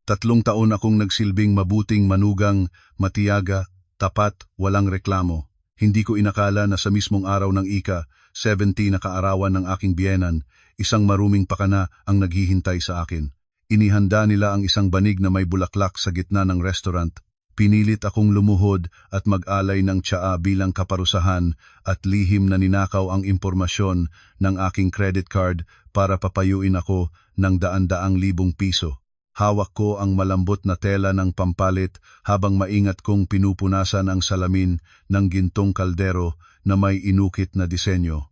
3 taon akong nagsilbing mabuting manugang, matiyaga, tapat, walang reklamo. Hindi ko inakala na sa mismong araw ng ika-70 na kaarawan ng aking biyenan, isang maruming pakana ang naghihintay sa akin. Inihanda nila ang isang banig na may bulaklak sa gitna ng restaurant. Pinilit akong lumuhod at mag-alay ng tsaa bilang kaparusahan at lihim na ninakaw ang impormasyon ng aking credit card para papayuin ako ng daan-daang libong piso. Hawak ko ang malambot na tela ng pampalit habang maingat kong pinupunasan ang salamin ng gintong kaldero na may inukit na disenyo.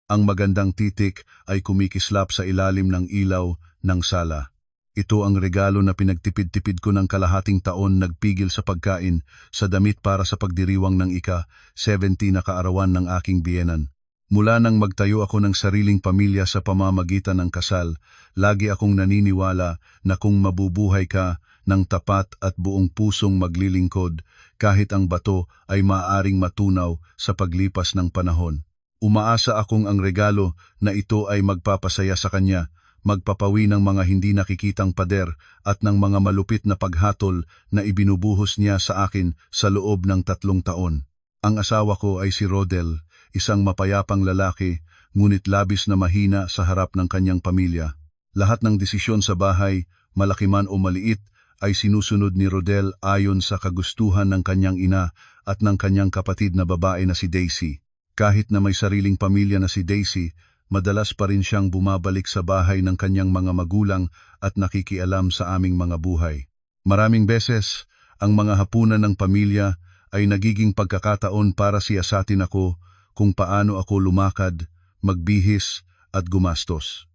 Ang magandang titik ay kumikislap sa ilalim ng ilaw ng sala. Ito ang regalo na pinagtipid-tipid ko ng kalahating taon, nagpigil sa pagkain, sa damit para sa pagdiriwang ng ika-70 na kaarawan ng aking biyenan. Mula nang magtayo ako ng sariling pamilya sa pamamagitan ng kasal, lagi akong naniniwala na kung mabubuhay ka ng tapat at buong pusong maglilingkod, kahit ang bato ay maaaring matunaw sa paglipas ng panahon. Umaasa akong ang regalo na ito ay magpapasaya sa kanya, magpapawi ng mga hindi nakikitang pader at ng mga malupit na paghatol na ibinubuhos niya sa akin sa loob ng 3 taon. Ang asawa ko ay si Rodel, isang mapayapang lalaki, ngunit labis na mahina sa harap ng kanyang pamilya. Lahat ng desisyon sa bahay, malaki man o maliit, ay sinusunod ni Rodel ayon sa kagustuhan ng kanyang ina at ng kanyang kapatid na babae na si Daisy. Kahit na may sariling pamilya na si Daisy, madalas pa rin siyang bumabalik sa bahay ng kanyang mga magulang at nakikialam sa aming mga buhay. Maraming beses, ang mga hapunan ng pamilya ay nagiging pagkakataon para siyasatin ako kung paano ako lumakad, magbihis at gumastos.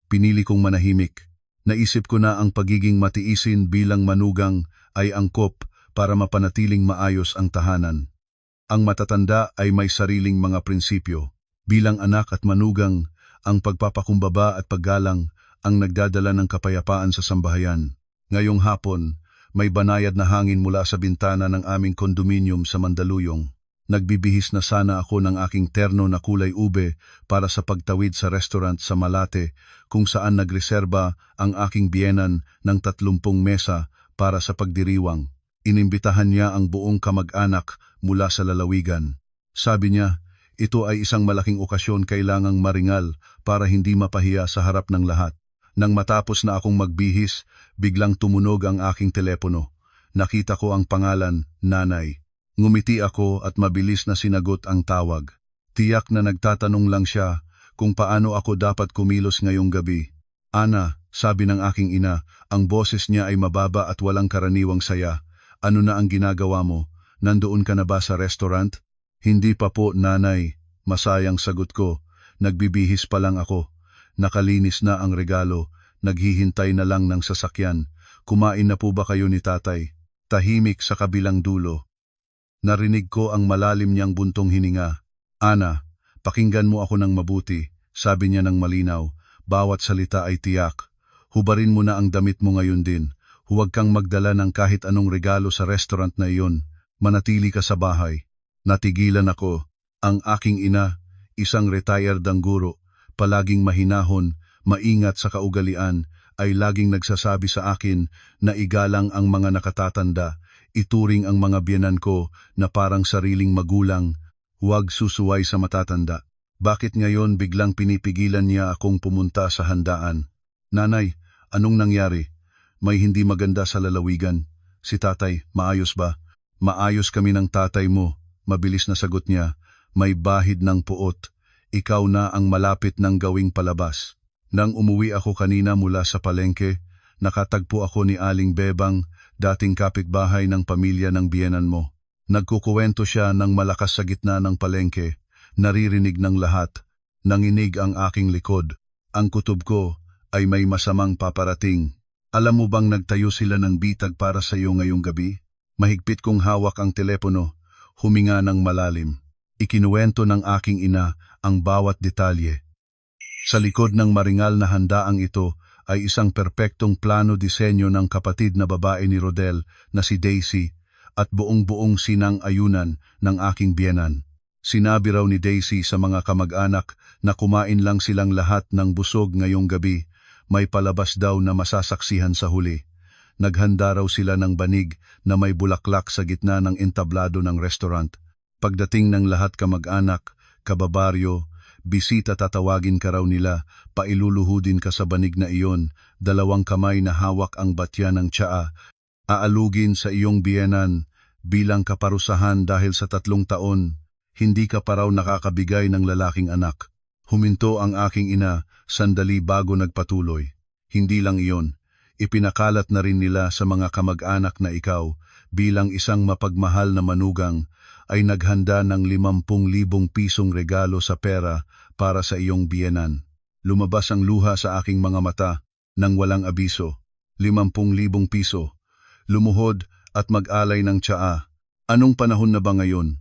Pinili kong manahimik. Naisip ko na ang pagiging matiisin bilang manugang ay angkop para mapanatiling maayos ang tahanan. Ang matatanda ay may sariling mga prinsipyo. Bilang anak at manugang, ang pagpapakumbaba at paggalang ang nagdadala ng kapayapaan sa sambahayan. Ngayong hapon, may banayad na hangin mula sa bintana ng aming kondominium sa Mandaluyong. Nagbibihis na sana ako ng aking terno na kulay ube para sa pagtawid sa restaurant sa Malate kung saan nagreserba ang aking biyenan ng 30 mesa para sa pagdiriwang. Inimbitahan niya ang buong kamag-anak mula sa lalawigan. Sabi niya, ito ay isang malaking okasyon, kailangang maringal para hindi mapahiya sa harap ng lahat. Nang matapos na akong magbihis, biglang tumunog ang aking telepono. Nakita ko ang pangalan, Nanay. Ngumiti ako at mabilis na sinagot ang tawag. Tiyak na nagtatanong lang siya kung paano ako dapat kumilos ngayong gabi. Ana, sabi ng aking ina, ang boses niya ay mababa at walang karaniwang saya. Ano na ang ginagawa mo? Nandoon ka na ba sa restaurant? Hindi pa po, Nanay. Masayang sagot ko. Nagbibihis pa lang ako. Nakalinis na ang regalo. Naghihintay na lang ng sasakyan. Kumain na po ba kayo ni Tatay? Tahimik sa kabilang dulo. Narinig ko ang malalim niyang buntong hininga. Ana, pakinggan mo ako ng mabuti, sabi niya ng malinaw. Bawat salita ay tiyak. Hubarin mo na ang damit mo ngayon din. Huwag kang magdala ng kahit anong regalo sa restaurant na iyon. Manatili ka sa bahay. Natigilan ako. Ang aking ina, isang retired ang guro, palaging mahinahon, maingat sa kaugalian, ay laging nagsasabi sa akin na igalang ang mga nakatatanda, ituring ang mga biyenan ko na parang sariling magulang, huwag susuway sa matatanda. Bakit ngayon biglang pinipigilan niya akong pumunta sa handaan? Nanay, anong nangyari? May hindi maganda sa lalawigan. Si Tatay, maayos ba? Maayos kami ng tatay mo. Mabilis na sagot niya, may bahid ng puot. Ikaw na ang malapit ng gawing palabas. Nang umuwi ako kanina mula sa palengke, nakatagpo ako ni Aling Bebang, dating kapitbahay ng pamilya ng biyenan mo. Nagkukuwento siya ng malakas sa gitna ng palengke, naririnig ng lahat, nanginig ang aking likod. Ang kutob ko ay may masamang paparating. Alam mo bang nagtayo sila ng bitag para sa iyo ngayong gabi? Mahigpit kong hawak ang telepono, huminga ng malalim. Ikinuwento ng aking ina ang bawat detalye. Sa likod ng maringal na handaang ito ay isang perpektong plano disenyo ng kapatid na babae ni Rodel na si Daisy at buong-buong sinang-ayunan ng aking biyenan. Sinabi raw ni Daisy sa mga kamag-anak na kumain lang silang lahat ng busog ngayong gabi, may palabas daw na masasaksihan sa huli. naghanda raw sila ng banig na may bulaklak sa gitna ng entablado ng restaurant. Pagdating ng lahat kamag-anak, kababaryo, bisita tatawagin ka raw nila, pailuluhudin ka sa banig na iyon, 2 kamay na hawak ang batya ng tsaa, aalugin sa iyong biyenan, bilang kaparusahan dahil sa 3 taon, hindi ka pa raw nakakabigay ng lalaking anak. Huminto ang aking ina, sandali bago nagpatuloy. Hindi lang iyon, ipinakalat na rin nila sa mga kamag-anak na ikaw, bilang isang mapagmahal na manugang, ay naghanda ng 50,000 pisong regalo sa pera para sa iyong biyenan. Lumabas ang luha sa aking mga mata, nang walang abiso. 50,000 piso. Lumuhod at mag-alay ng tsaa. Anong panahon na ba ngayon?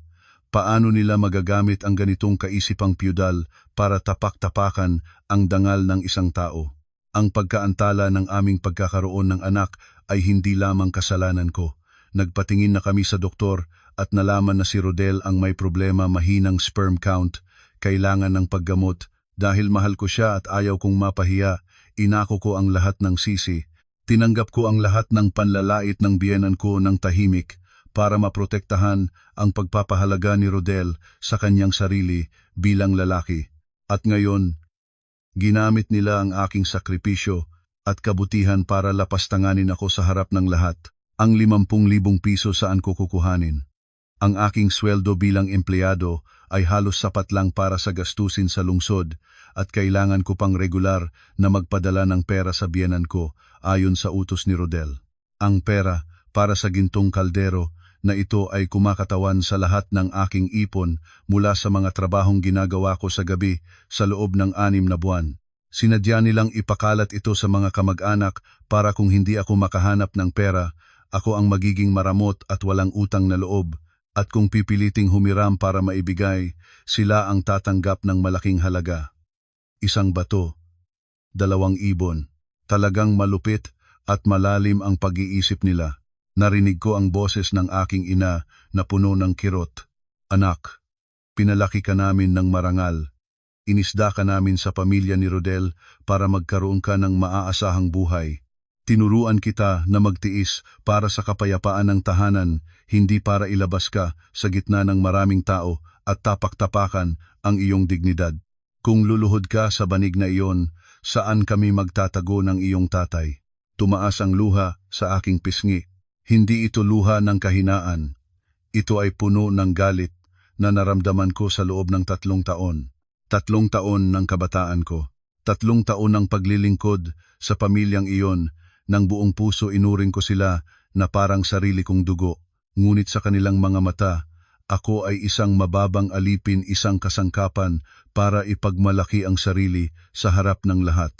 Paano nila magagamit ang ganitong kaisipang piyudal para tapak-tapakan ang dangal ng isang tao? Ang pagkaantala ng aming pagkakaroon ng anak ay hindi lamang kasalanan ko. Nagpatingin na kami sa doktor at nalaman na si Rodel ang may problema, mahinang sperm count, kailangan ng paggamot. Dahil mahal ko siya at ayaw kong mapahiya, inako ko ang lahat ng sisi. Tinanggap ko ang lahat ng panlalait ng biyenan ko ng tahimik para maprotektahan ang pagpapahalaga ni Rodel sa kanyang sarili bilang lalaki. At ngayon, ginamit nila ang aking sakripisyo at kabutihan para lapastanganin ako sa harap ng lahat. Ang 50,000 piso saan ko kukuhanin? Ang aking sweldo bilang empleyado ay halos sapat lang para sa gastusin sa lungsod at kailangan ko pang regular na magpadala ng pera sa biyenan ko ayon sa utos ni Rodel. Ang pera para sa gintong kaldero na ito ay kumakatawan sa lahat ng aking ipon mula sa mga trabahong ginagawa ko sa gabi sa loob ng 6 na buwan. Sinadya nilang ipakalat ito sa mga kamag-anak para kung hindi ako makahanap ng pera, ako ang magiging maramot at walang utang na loob. At kung pipiliting humiram para maibigay, sila ang tatanggap ng malaking halaga. 1 bato, 2 ibon. Talagang malupit at malalim ang pag-iisip nila. Narinig ko ang boses ng aking ina na puno ng kirot. Anak, pinalaki ka namin ng marangal. Inisda ka namin sa pamilya ni Rodel para magkaroon ka ng maaasahang buhay. Tinuruan kita na magtiis para sa kapayapaan ng tahanan, hindi para ilabas ka sa gitna ng maraming tao at tapak-tapakan ang iyong dignidad. Kung luluhod ka sa banig na iyon, saan kami magtatago ng iyong tatay? Tumaas ang luha sa aking pisngi. Hindi ito luha ng kahinaan. Ito ay puno ng galit na naramdaman ko sa loob ng 3 taon. 3 taon ng kabataan ko. 3 taon ng paglilingkod sa pamilyang iyon. Nang buong puso inuring ko sila na parang sarili kong dugo. Ngunit sa kanilang mga mata, ako ay isang mababang alipin, isang kasangkapan para ipagmalaki ang sarili sa harap ng lahat.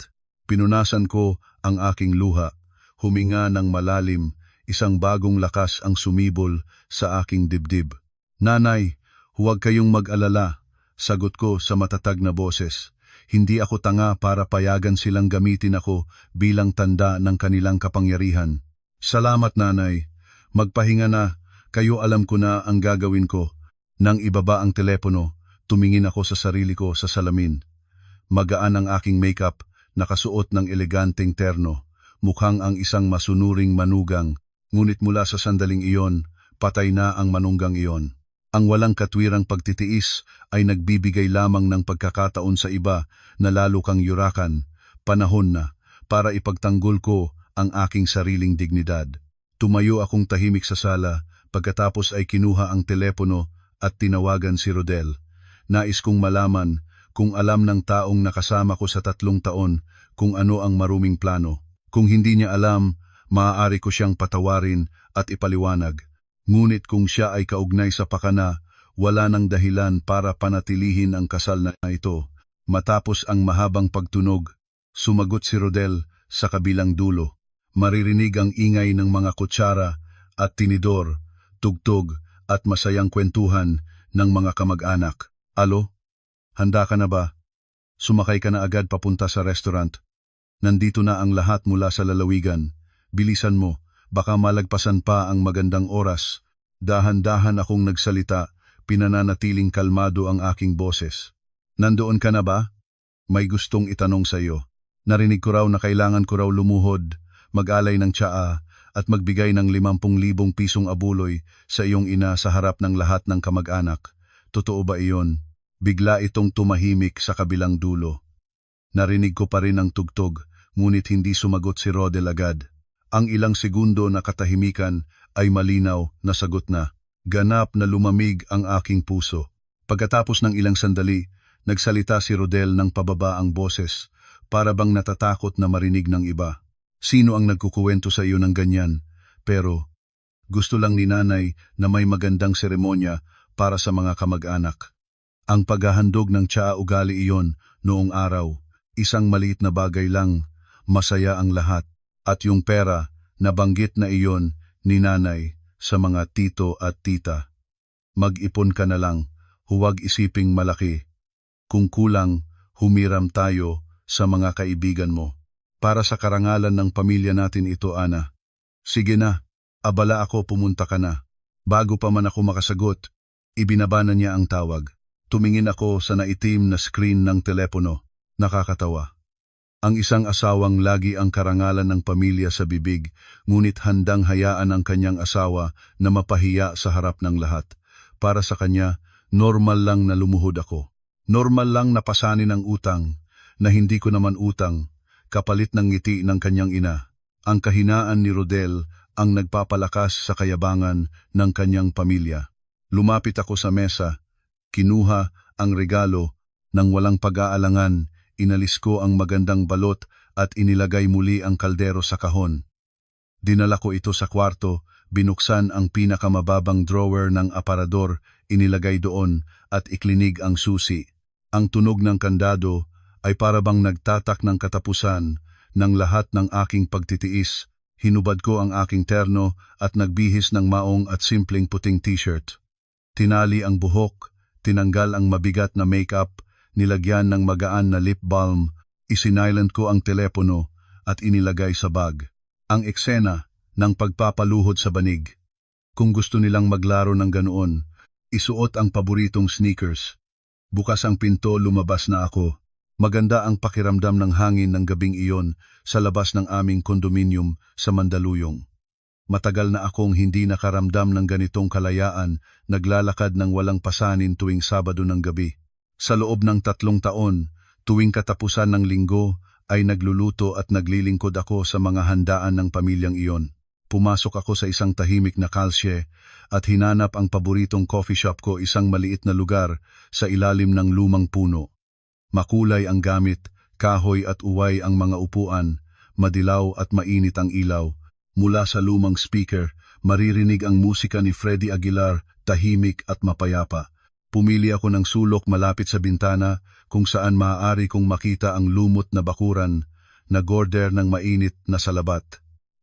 Pinunasan ko ang aking luha, huminga ng malalim, isang bagong lakas ang sumibol sa aking dibdib. Nanay, huwag kayong mag-alala, sagot ko sa matatag na boses. Hindi ako tanga para payagan silang gamitin ako bilang tanda ng kanilang kapangyarihan. Salamat nanay, magpahinga na, kayo alam ko na ang gagawin ko. Nang ibaba ang telepono, tumingin ako sa sarili ko sa salamin. Magaan ang aking makeup, nakasuot ng eleganteng terno, mukhang ang isang masunuring manugang, ngunit mula sa sandaling iyon, patay na ang manunggang iyon. Ang walang katwirang pagtitiis ay nagbibigay lamang ng pagkakataon sa iba na lalo kang yurakan. Panahon na para ipagtanggol ko ang aking sariling dignidad. Tumayo akong tahimik sa sala, pagkatapos ay kinuha ang telepono at tinawagan si Rodel. Nais kong malaman kung alam ng taong nakasama ko sa 3 taon kung ano ang maruming plano. Kung hindi niya alam, maaari ko siyang patawarin at ipaliwanag. Ngunit kung siya ay kaugnay sa pakana, wala nang dahilan para panatilihin ang kasal na ito. Matapos ang mahabang pagtunog, sumagot si Rodel sa kabilang dulo. Maririnig ang ingay ng mga kutsara at tinidor, tugtog at masayang kwentuhan ng mga kamag-anak. Alo? Handa ka na ba? Sumakay ka na agad papunta sa restaurant. Nandito na ang lahat mula sa lalawigan. Bilisan mo. Baka malagpasan pa ang magandang oras. Dahan-dahan akong nagsalita, pinananatiling kalmado ang aking boses. Nandoon ka na ba? May gustong itanong sa iyo. Narinig ko raw na kailangan ko raw lumuhod, mag-alay ng tsaa, at magbigay ng 50,000 pisong abuloy sa iyong ina sa harap ng lahat ng kamag-anak. Totoo ba iyon? Bigla itong tumahimik sa kabilang dulo. Narinig ko pa rin ang tugtog, ngunit hindi sumagot si Rodel agad. Ang ilang segundo na katahimikan ay malinaw na sagot na. Ganap na lumamig ang aking puso. Pagkatapos ng ilang sandali, nagsalita si Rodel ng pababa ang boses, para bang natatakot na marinig ng iba. Sino ang nagkukuwento sa iyo ng ganyan? Pero gusto lang ni nanay na may magandang seremonya para sa mga kamag-anak. Ang paghahandog ng tsaa ugali iyon noong araw, isang maliit na bagay lang, masaya ang lahat. At yung pera, nabanggit na iyon ni nanay sa mga tito at tita. Mag-ipon ka na lang, huwag isiping malaki. Kung kulang, humiram tayo sa mga kaibigan mo. Para sa karangalan ng pamilya natin ito, Ana. Sige na, abala ako, pumunta ka na. Bago pa man ako makasagot, ibinaba na niya ang tawag. Tumingin ako sa naitim na screen ng telepono. Nakakatawa. Ang isang asawang lagi ang karangalan ng pamilya sa bibig, ngunit handang hayaan ang kanyang asawa na mapahiya sa harap ng lahat. Para sa kanya, normal lang na lumuhod ako. Normal lang na pasanin ang utang, na hindi ko naman utang, kapalit ng ngiti ng kanyang ina. Ang kahinaan ni Rodel ang nagpapalakas sa kayabangan ng kanyang pamilya. Lumapit ako sa mesa, kinuha ang regalo, nang walang pag-aalangan, inalis ko ang magandang balot at inilagay muli ang kaldero sa kahon. Dinala ko ito sa kwarto, binuksan ang pinakamababang drawer ng aparador, inilagay doon at iklinig ang susi. Ang tunog ng kandado ay parabang nagtatak ng katapusan ng lahat ng aking pagtitiis. Hinubad ko ang aking terno at nagbihis ng maong at simpleng puting t-shirt. Tinali ang buhok, tinanggal ang mabigat na makeup, nilagyan ng magaan na lip balm, isinilent ko ang telepono at inilagay sa bag. Ang eksena ng pagpapaluhod sa banig. Kung gusto nilang maglaro ng ganoon, isuot ang paboritong sneakers. Bukas ang pinto, lumabas na ako. Maganda ang pakiramdam ng hangin ng gabing iyon sa labas ng aming kondominium sa Mandaluyong. Matagal na akong hindi nakaramdam ng ganitong kalayaan, naglalakad ng walang pasanin tuwing Sabado ng gabi. Sa loob ng 3 taon, tuwing katapusan ng linggo, ay nagluluto at naglilingkod ako sa mga handaan ng pamilyang iyon. Pumasok ako sa isang tahimik na kalsye at hinanap ang paboritong coffee shop ko, isang maliit na lugar sa ilalim ng lumang puno. Makulay ang gamit, kahoy at uway ang mga upuan, madilaw at mainit ang ilaw. Mula sa lumang speaker, maririnig ang musika ni Freddie Aguilar, tahimik at mapayapa. Pumili ako ng sulok malapit sa bintana kung saan maaari kong makita ang lumot na bakuran na gorder ng mainit na salabat.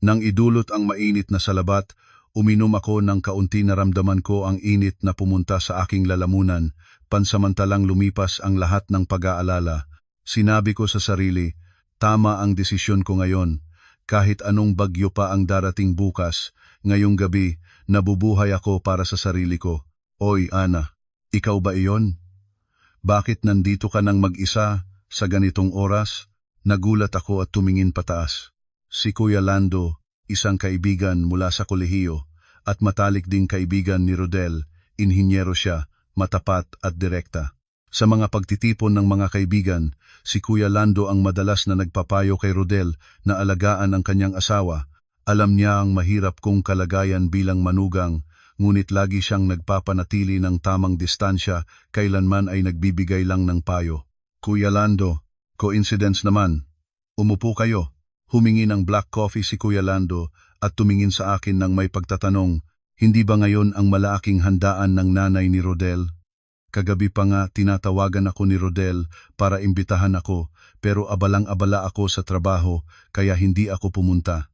Nang idulot ang mainit na salabat, uminom ako ng kaunti, naramdaman ko ang init na pumunta sa aking lalamunan. Pansamantalang lumipas ang lahat ng pag-aalala. Sinabi ko sa sarili, tama ang desisyon ko ngayon. Kahit anong bagyo pa ang darating bukas, ngayong gabi, nabubuhay ako para sa sarili ko. Oy, Ana, ikaw ba iyon? Bakit nandito ka nang mag-isa sa ganitong oras? Nagulat ako at tumingin pataas. Si Kuya Lando, isang kaibigan mula sa kolehiyo, at matalik ding kaibigan ni Rodel, inhinyero siya, matapat at direkta. Sa mga pagtitipon ng mga kaibigan, si Kuya Lando ang madalas na nagpapayo kay Rodel na alagaan ang kanyang asawa. Alam niya ang mahirap kong kalagayan bilang manugang, ngunit lagi siyang nagpapanatili ng tamang distansya, kailanman ay nagbibigay lang ng payo. Kuya Lando, coincidence naman. Umupo kayo. Humingi ng black coffee si Kuya Lando at tumingin sa akin ng may pagtatanong, hindi ba ngayon ang malaking handaan ng nanay ni Rodel? Kagabi pa nga tinatawagan ako ni Rodel para imbitahan ako, pero abalang-abala ako sa trabaho kaya hindi ako pumunta.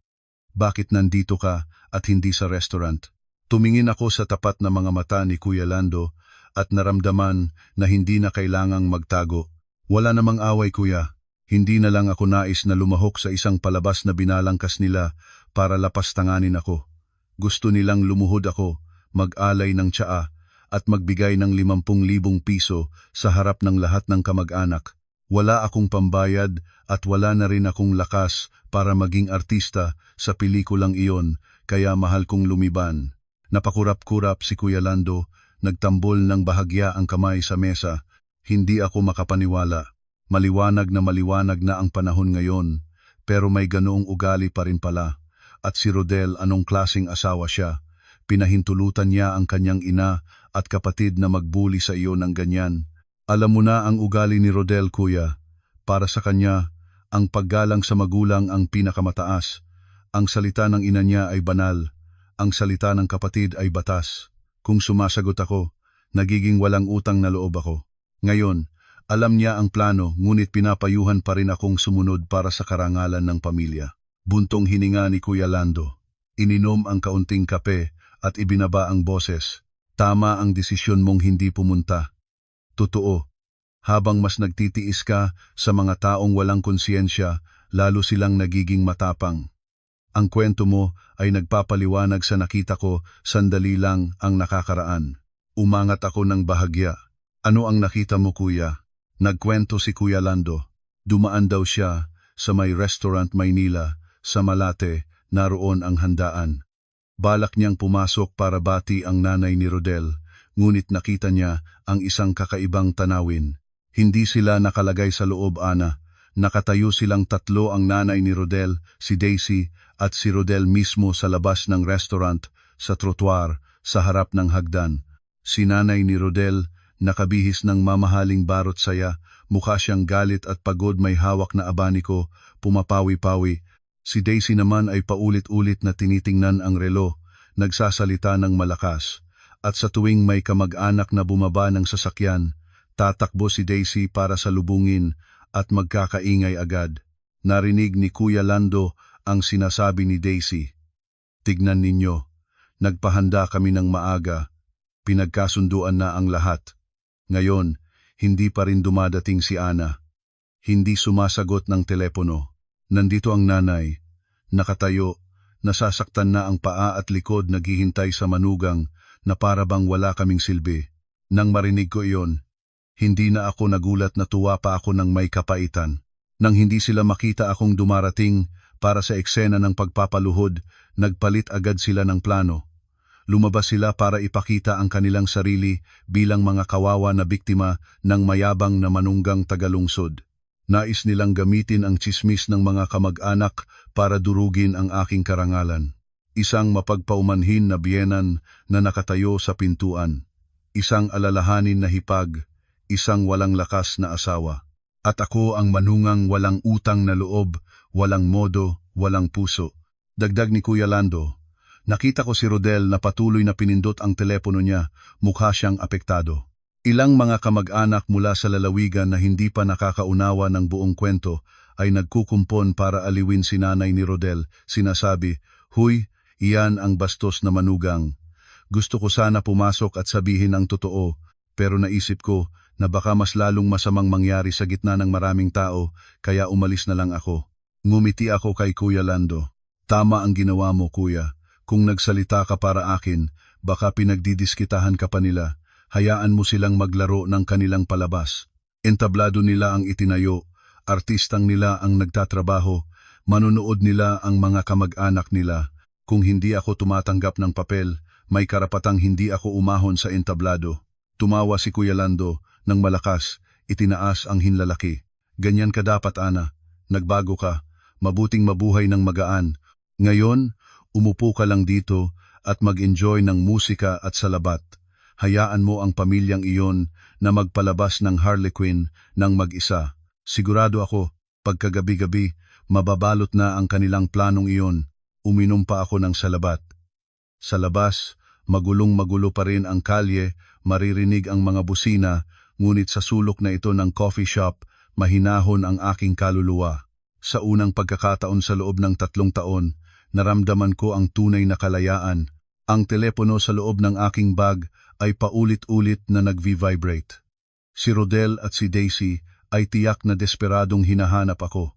Bakit nandito ka at hindi sa restaurant? Tumingin ako sa tapat na mga mata ni Kuya Lando at naramdaman na hindi na kailangang magtago. Wala namang away, Kuya. Hindi na lang ako nais na lumahok sa isang palabas na binalangkas nila para lapastanganin ako. Gusto nilang lumuhod ako, mag-alay ng tsaa, at magbigay ng 50,000 piso sa harap ng lahat ng kamag-anak. Wala akong pambayad at wala na rin akong lakas para maging artista sa pelikulang iyon, kaya mahal kong lumiban. Napakurap-kurap si Kuya Lando, nagtambol ng bahagya ang kamay sa mesa. Hindi ako makapaniwala. Maliwanag na ang panahon ngayon, pero may ganoong ugali pa rin pala. At si Rodel, anong klaseng asawa siya? Pinahintulutan niya ang kanyang ina at kapatid na magbuli sa iyo ng ganyan. Alam mo na ang ugali ni Rodel, kuya. Para sa kanya, ang paggalang sa magulang ang pinakamataas. Ang salita ng ina niya ay banal. Ang salita ng kapatid ay batas. Kung sumasagot ako, nagiging walang utang na loob ako. Ngayon, alam niya ang plano, ngunit pinapayuhan pa rin akong sumunod para sa karangalan ng pamilya. Buntong hininga ni Kuya Lando. Ininom ang kaunting kape at ibinaba ang boses. Tama ang desisyon mong hindi pumunta. Totoo, habang mas nagtitiis ka sa mga taong walang konsyensya, lalo silang nagiging matapang. Ang kwento mo ay nagpapaliwanag sa nakita ko, sandali lang ang nakakaraan. Umangat ako ng bahagya. Ano ang nakita mo, kuya? Nagkwento si Kuya Lando. Dumaan daw siya sa may restaurant Maynila, sa Malate, naroon ang handaan. Balak niyang pumasok para bati ang nanay ni Rodel, ngunit nakita niya ang isang kakaibang tanawin. Hindi sila nakalagay sa loob, Ana. Nakatayo silang tatlo, ang nanay ni Rodel, si Daisy, at si Rodel mismo sa labas ng restaurant, sa trottoir, sa harap ng hagdan. Si nanay ni Rodel, nakabihis ng mamahaling barot saya, mukha siyang galit at pagod, may hawak na abaniko, pumapawi-pawi. Si Daisy naman ay paulit-ulit na tinitingnan ang relo, nagsasalita ng malakas. At sa tuwing may kamag-anak na bumaba ng sasakyan, tatakbo si Daisy para salubungin at magkakaingay agad. Narinig ni Kuya Lando ang sinasabi ni Daisy. Tignan ninyo, nagpahanda kami ng maaga, pinagkasunduan na ang lahat. Ngayon, hindi pa rin dumadating si Ana. Hindi sumasagot ng telepono. Nandito ang nanay, nakatayo, nasasaktan na ang paa at likod, naghihintay sa manugang na para bang wala kaming silbi. Nang marinig ko iyon, hindi na ako nagulat, na tuwa pa ako ng may kapaitan. Nang hindi sila makita akong dumarating para sa eksena ng pagpapaluhod, nagpalit agad sila ng plano. Lumabas sila para ipakita ang kanilang sarili bilang mga kawawa na biktima ng mayabang na manunggang tagalungsod. Nais nilang gamitin ang tsismis ng mga kamag-anak para durugin ang aking karangalan. Isang mapagpaumanhin na biyenan na nakatayo sa pintuan. Isang alalahanin na hipag, isang walang lakas na asawa. At ako ang manungang walang utang na loob, walang modo, walang puso. Dagdag ni Kuya Lando, nakita ko si Rodel na patuloy na pinindot ang telepono niya, mukha siyang apektado. Ilang mga kamag-anak mula sa lalawigan na hindi pa nakakaunawa ng buong kwento ay nagkukumpon para aliwin si nanay ni Rodel. Sinasabi, "Huy, iyan ang bastos na manugang." Gusto ko sana pumasok at sabihin ang totoo, pero naisip ko na baka mas lalong masamang mangyari sa gitna ng maraming tao, kaya umalis na lang ako. Ngumiti ako kay Kuya Lando. Tama ang ginawa mo, kuya. Kung nagsalita ka para akin, baka pinagdidiskitahan ka pa nila. Hayaan mo silang maglaro ng kanilang palabas. Entablado nila ang itinayo, artistang nila ang nagtatrabaho, manunood nila ang mga kamag-anak nila. Kung hindi ako tumatanggap ng papel, may karapatang hindi ako umahon sa entablado. Tumawa si Kuya Lando ng malakas, itinaas ang hinlalaki. Ganyan ka dapat, Ana. Nagbago ka, mabuting mabuhay ng magaan. Ngayon, umupo ka lang dito at mag-enjoy ng musika at salabat. Hayaan mo ang pamilyang iyon na magpalabas ng Harlequin ng mag-isa. Sigurado ako, pagkagabi-gabi, mababalot na ang kanilang planong iyon. Uminom pa ako ng salabat. Sa labas, magulong-magulo pa rin ang kalye, maririnig ang mga busina, ngunit sa sulok na ito ng coffee shop, mahinahon ang aking kaluluwa. Sa unang pagkakataon sa loob ng 3 taon, naramdaman ko ang tunay na kalayaan. Ang telepono sa loob ng aking bag ay paulit-ulit na nag-vibrate. Si Rodel at si Daisy ay tiyak na desperadong hinahanap ako.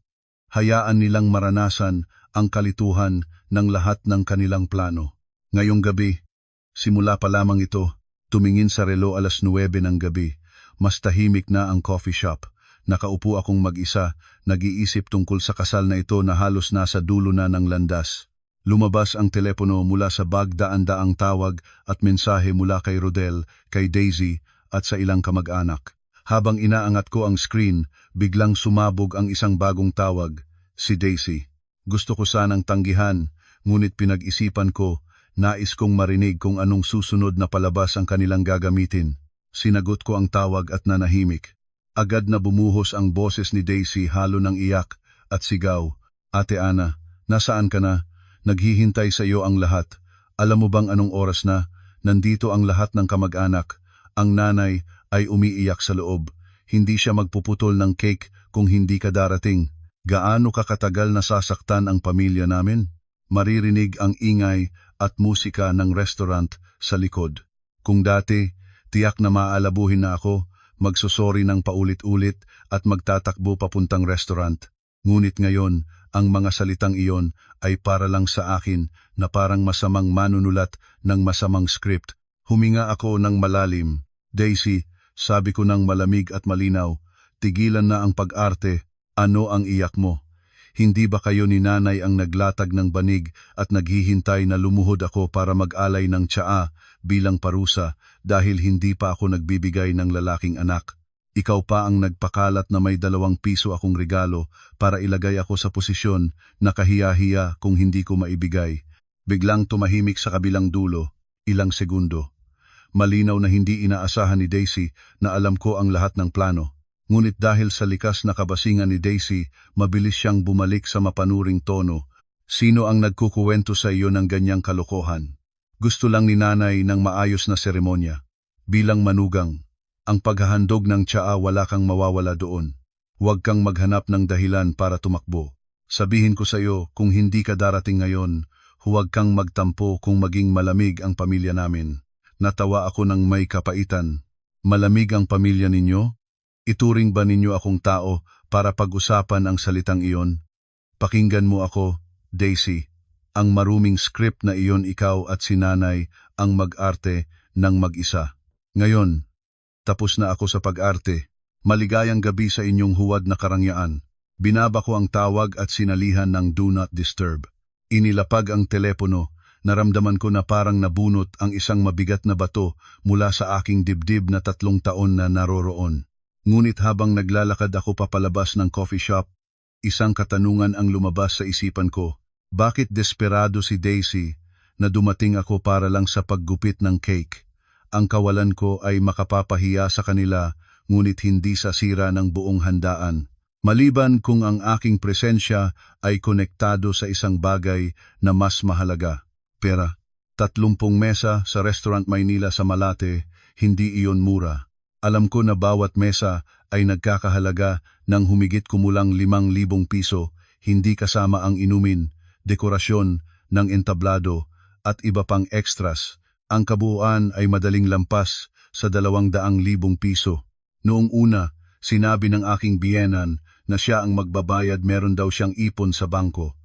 Hayaan nilang maranasan ang kalituhan ng lahat ng kanilang plano. Ngayong gabi, simula pa lamang ito, tumingin sa relo 9:00 ng gabi, mas tahimik na ang coffee shop. Nakaupo akong mag-isa, nag-iisip tungkol sa kasal na ito na halos nasa dulo na ng landas. Lumabas ang telepono mula sa bag, daan-daang tawag at mensahe mula kay Rodel, kay Daisy at sa ilang kamag-anak. Habang inaangat ko ang screen, biglang sumabog ang isang bagong tawag, si Daisy. Gusto ko sanang tanggihan, ngunit pinag-isipan ko, nais kong marinig kung anong susunod na palabas ang kanilang gagamitin. Sinagot ko ang tawag at nanahimik. Agad na bumuhos ang boses ni Daisy, halo ng iyak at sigaw. Ate Ana, nasaan ka na? Naghihintay sa iyo ang lahat. Alam mo bang anong oras na? Nandito ang lahat ng kamag-anak. Ang nanay ay umiiyak sa loob. Hindi siya magpuputol ng cake kung hindi ka darating. Gaano ka katagal nasasaktan ang pamilya namin? Maririnig ang ingay at musika ng restaurant sa likod. Kung dati, tiyak na maalabuhin na ako, magsusori ng paulit-ulit at magtatakbo papuntang restaurant. Ngunit ngayon, ang mga salitang iyon ay para lang sa akin na parang masamang manunulat ng masamang script. Huminga ako ng malalim. Daisy, sabi ko ng malamig at malinaw, tigilan na ang pag-arte. Ano ang iyak mo? Hindi ba kayo ni nanay ang naglatag ng banig at naghihintay na lumuhod ako para mag-alay ng tsaa bilang parusa dahil hindi pa ako nagbibigay ng lalaking anak? Ikaw pa ang nagpakalat na may 2 piso akong regalo para ilagay ako sa posisyon na kahiya-hiya kung hindi ko maibigay. Biglang tumahimik sa kabilang dulo, ilang segundo. Malinaw na hindi inaasahan ni Daisy na alam ko ang lahat ng plano. Ngunit dahil sa likas na kabasingan ni Daisy, mabilis siyang bumalik sa mapanuring tono. Sino ang nagkukuwento sa iyo ng ganyang kalokohan? Gusto lang ni nanay ng maayos na seremonya. Bilang manugang, ang paghahandog ng tsaa wala kang mawawala doon. Huwag kang maghanap ng dahilan para tumakbo. Sabihin ko sa iyo, kung hindi ka darating ngayon, huwag kang magtampo kung maging malamig ang pamilya namin. Natawa ako ng may kapaitan. Malamig ang pamilya ninyo? Ituring ba ninyo akong tao para pag-usapan ang salitang iyon? Pakinggan mo ako, Daisy. Ang maruming script na iyon, ikaw at si nanay ang mag-arte ng mag-isa. Ngayon, tapos na ako sa pag-arte. Maligayang gabi sa inyong huwad na karangyaan. Binaba ko ang tawag at sinalihan ng Do Not Disturb. Inilapag ang telepono. Naramdaman ko na parang nabunot ang isang mabigat na bato mula sa aking dibdib na 3 taon na naroroon. Ngunit habang naglalakad ako papalabas ng coffee shop, isang katanungan ang lumabas sa isipan ko. Bakit desperado si Daisy na dumating ako para lang sa paggupit ng cake? Ang kawalan ko ay makapapahiya sa kanila, ngunit hindi sa sira ng buong handaan. Maliban kung ang aking presensya ay konektado sa isang bagay na mas mahalaga. Pera. 30 mesa sa Restaurant Maynila sa Malate, hindi iyon mura. Alam ko na bawat mesa ay nagkakahalaga ng humigit kumulang 5,000 piso, hindi kasama ang inumin, dekorasyon ng entablado at iba pang extras. Ang kabuuan ay madaling lampas sa 200,000 piso. Noong una, sinabi ng aking biyenan na siya ang magbabayad, meron daw siyang ipon sa bangko.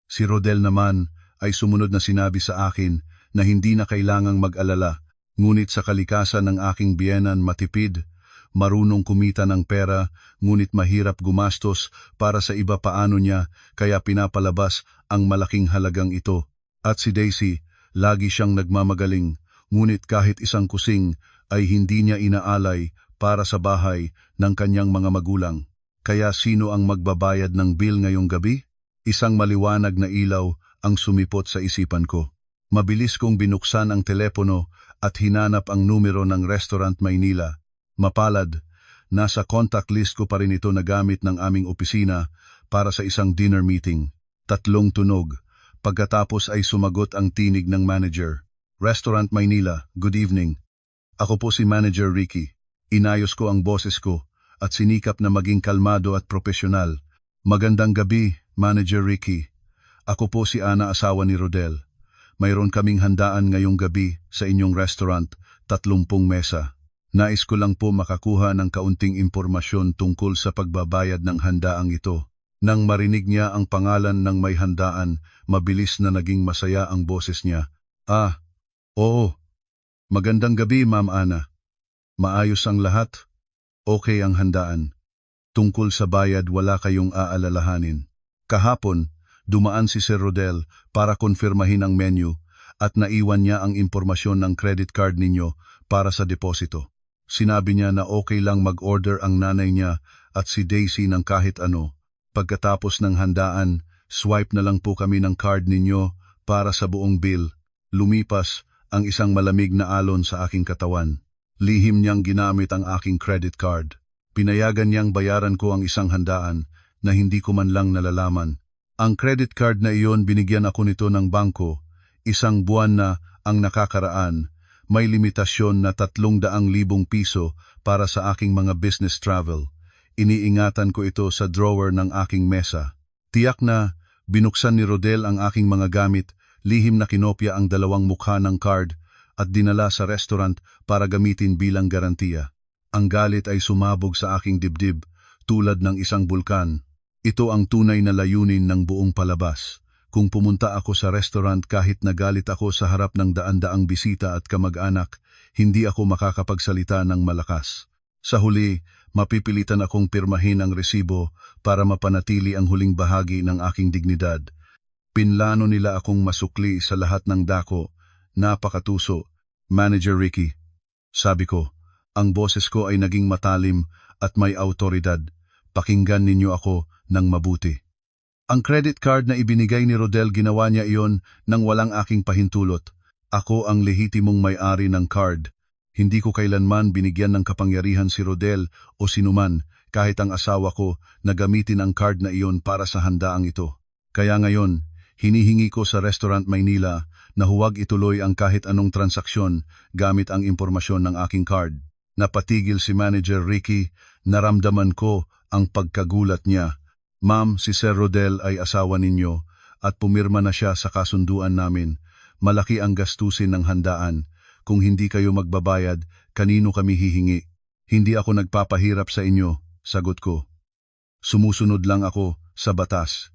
Si Rodel naman ay sumunod na sinabi sa akin na hindi na kailangang mag-alala. Ngunit sa kalikasan ng aking biyenan, matipid, marunong kumita ng pera, ngunit mahirap gumastos para sa iba, paano niya kaya pinapalabas ang malaking halagang ito. At si Daisy, lagi siyang nagmamagaling, ngunit kahit isang kusing ay hindi niya inaalay para sa bahay ng kanyang mga magulang. Kaya sino ang magbabayad ng bill ngayong gabi? Isang maliwanag na ilaw ang sumipot sa isipan ko. Mabilis kong binuksan ang telepono at hinanap ang numero ng Restaurant Maynila. Mapalad, nasa contact list ko pa rin ito na gamit ng aming opisina para sa isang dinner meeting. 3 tunog. Pagkatapos ay sumagot ang tinig ng manager. Restaurant Maynila, good evening. Ako po si Manager Ricky. Inayos ko ang boses ko at sinikap na maging kalmado at profesional. Magandang gabi, Manager Ricky. Ako po si Ana, asawa ni Rodel. Mayroon kaming handaan ngayong gabi sa inyong restaurant, 30 mesa. Nais ko lang po makakuha ng kaunting impormasyon tungkol sa pagbabayad ng handaang ito. Nang marinig niya ang pangalan ng may handaan, mabilis na naging masaya ang boses niya. Ah, oo. Magandang gabi, Ma'am Ana. Maayos ang lahat? Okay ang handaan. Tungkol sa bayad wala kayong aalalahanin. Kahapon, dumaan si Sir Rodel para konfirmahin ang menu at naiwan niya ang impormasyon ng credit card ninyo para sa deposito. Sinabi niya na okay lang mag-order ang nanay niya at si Daisy ng kahit ano. Pagkatapos ng handaan, swipe na lang po kami ng card ninyo para sa buong bill. Lumipas ang isang malamig na alon sa aking katawan. Lihim niyang ginamit ang aking credit card. Pinayagan niyang bayaran ko ang isang handaan na hindi ko man lang nalalaman. Ang credit card na iyon binigyan ako nito ng bangko. Isang buwan na ang nakakaraan. May limitasyon na 300,000 piso para sa aking mga business travel. Iniingatan ko ito sa drawer ng aking mesa. Tiyak na binuksan ni Rodel ang aking mga gamit, lihim na kinopya ang 2 mukha ng card at dinala sa restaurant para gamitin bilang garantiya. Ang galit ay sumabog sa aking dibdib tulad ng isang bulkan. Ito ang tunay na layunin ng buong palabas. Kung pumunta ako sa restaurant kahit nagalit ako sa harap ng daan-daang bisita at kamag-anak, hindi ako makakapagsalita ng malakas. Sa huli, mapipilitan akong pirmahin ang resibo para mapanatili ang huling bahagi ng aking dignidad. Pinlano nila akong masukli sa lahat ng dako. Napakatuso, Manager Ricky. Sabi ko, ang boses ko ay naging matalim at may autoridad. Pakinggan ninyo ako ng mabuti. Ang credit card na ibinigay ni Rodel, ginawa niya iyon nang walang aking pahintulot. Ako ang lehitimong may-ari ng card. Hindi ko kailanman binigyan ng kapangyarihan si Rodel o sinuman, kahit ang asawa ko, na gamitin ang card na iyon para sa handaang ito. Kaya ngayon, hinihingi ko sa Restaurant Maynila na huwag ituloy ang kahit anong transaksyon gamit ang impormasyon ng aking card. Napatigil si Manager Ricky, naramdaman ko ang pagkagulat niya. Ma'am, si Sir Rodel ay asawa ninyo at pumirma na siya sa kasunduan namin. Malaki ang gastusin ng handaan. Kung hindi kayo magbabayad, kanino kami hihingi? Hindi ako nagpapahirap sa inyo, sagot ko. Sumusunod lang ako sa batas.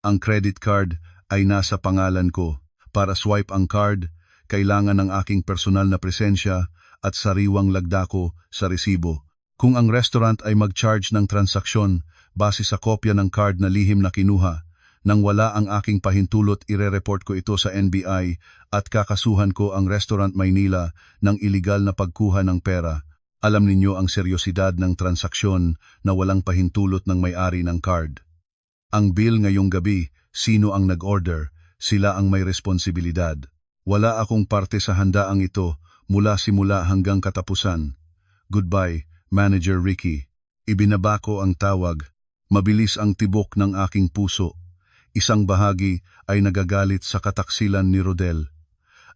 Ang credit card ay nasa pangalan ko. Para swipe ang card, kailangan ng aking personal na presensya at sariwang lagdako sa resibo. Kung ang restaurant ay mag-charge ng transaksyon base sa kopya ng card na lihim na kinuha, nang wala ang aking pahintulot, ire-report ko ito sa NBI at kakasuhan ko ang Restaurant Maynila ng iligal na pagkuha ng pera. Alam ninyo ang seryosidad ng transaksyon na walang pahintulot ng may-ari ng card. Ang bill ngayong gabi, sino ang nag-order, sila ang may responsibilidad. Wala akong parte sa handaang ito mula simula hanggang katapusan. Goodbye, Manager Ricky. Ibinaba ko ang tawag. Mabilis ang tibok ng aking puso. Isang bahagi ay nagagalit sa kataksilan ni Rodel.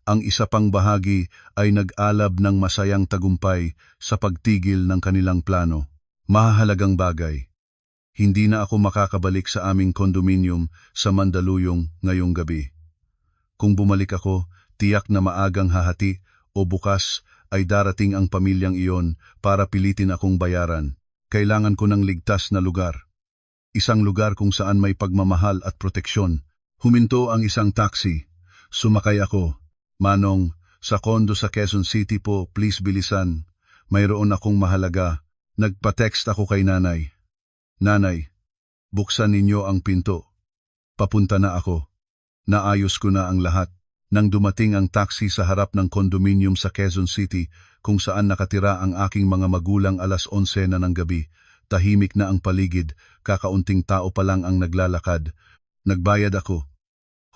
Ang isa pang bahagi ay nag-alab ng masayang tagumpay sa pagtigil ng kanilang plano. Mahahalagang bagay. Hindi na ako makakabalik sa aming kondominium sa Mandaluyong ngayong gabi. Kung bumalik ako, tiyak na maagang hahati o bukas ay darating ang pamilyang iyon para pilitin akong bayaran. Kailangan ko ng ligtas na lugar. Isang lugar kung saan may pagmamahal at proteksyon. Huminto ang isang taxi. Sumakay ako. Manong, sa kondo sa Quezon City po, please bilisan. Mayroon akong mahalaga. Nagpa-text ako kay nanay. Nanay, buksan ninyo ang pinto. Papunta na ako. Naayos ko na ang lahat. Nang dumating ang taxi sa harap ng kondominium sa Quezon City kung saan nakatira ang aking mga magulang, 11:11 na ng gabi, tahimik na ang paligid, kakaunting tao pa lang ang naglalakad. Nagbayad ako.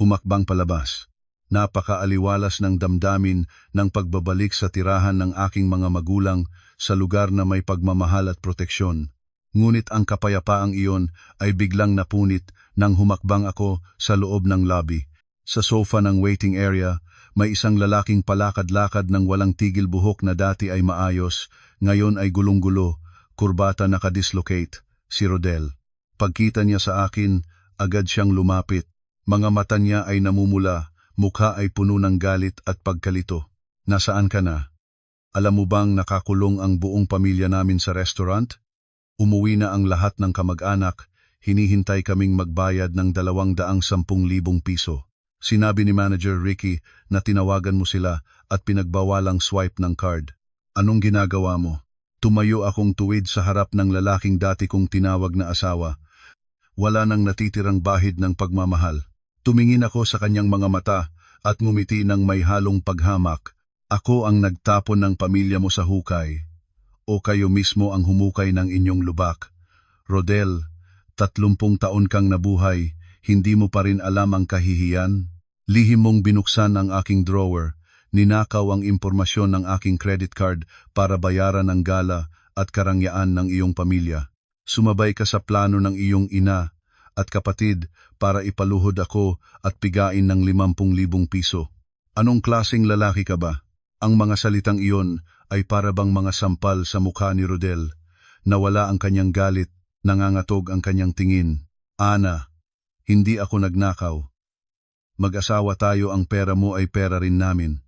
Humakbang palabas. Napakaaliwalas ng damdamin ng pagbabalik sa tirahan ng aking mga magulang sa lugar na may pagmamahal at proteksyon. Ngunit ang kapayapaang iyon ay biglang napunit nang humakbang ako sa loob ng lobby. Sa sofa ng waiting area, may isang lalaking palakad-lakad ng walang tigil, buhok na dati ay maayos, ngayon ay gulong-gulo, kurbata nakadislocate, si Rodel. Pagkita niya sa akin, agad siyang lumapit. Mga mata niya ay namumula, mukha ay puno ng galit at pagkalito. Nasaan ka na? Alam mo bang nakakulong ang buong pamilya namin sa restaurant? Umuwi na ang lahat ng kamag-anak, hinihintay kaming magbayad ng 210,000 piso. Sinabi ni Manager Ricky na tinawagan mo sila at pinagbawalang swipe ng card. Anong ginagawa mo? Tumayo akong tuwid sa harap ng lalaking dati kong tinawag na asawa. Wala nang natitirang bahid ng pagmamahal. Tumingin ako sa kanyang mga mata at ngumiti ng may halong paghamak. Ako ang nagtapon ng pamilya mo sa hukay. O kayo mismo ang humukay ng inyong lubak. Rodel, 30 taon kang nabuhay, hindi mo pa rin alam ang kahihiyan? Lihim mong binuksan ang aking drawer, ninakaw ang impormasyon ng aking credit card para bayaran ang gala at karangyaan ng iyong pamilya. Sumabay ka sa plano ng iyong ina at kapatid para ipaluhod ako at pigain ng 50,000 piso. Anong klaseng lalaki ka ba? Ang mga salitang iyon ay para bang mga sampal sa mukha ni Rodel. Nawala ang kanyang galit, nangangatog ang kanyang tingin. Ana, hindi ako nagnakaw. Mag-asawa tayo, ang pera mo ay pera rin namin.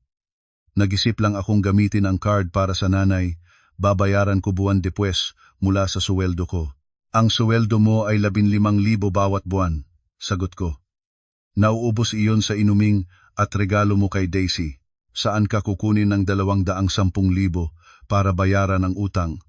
Nag-isip lang akong gamitin ang card para sa nanay, babayaran ko buwan depues mula sa suweldo ko. Ang suweldo mo ay 15,000 bawat buwan, sagot ko. Nauubos iyon sa inuming at regalo mo kay Daisy. Saan ka kukunin ng 210,000 para bayaran ang utang?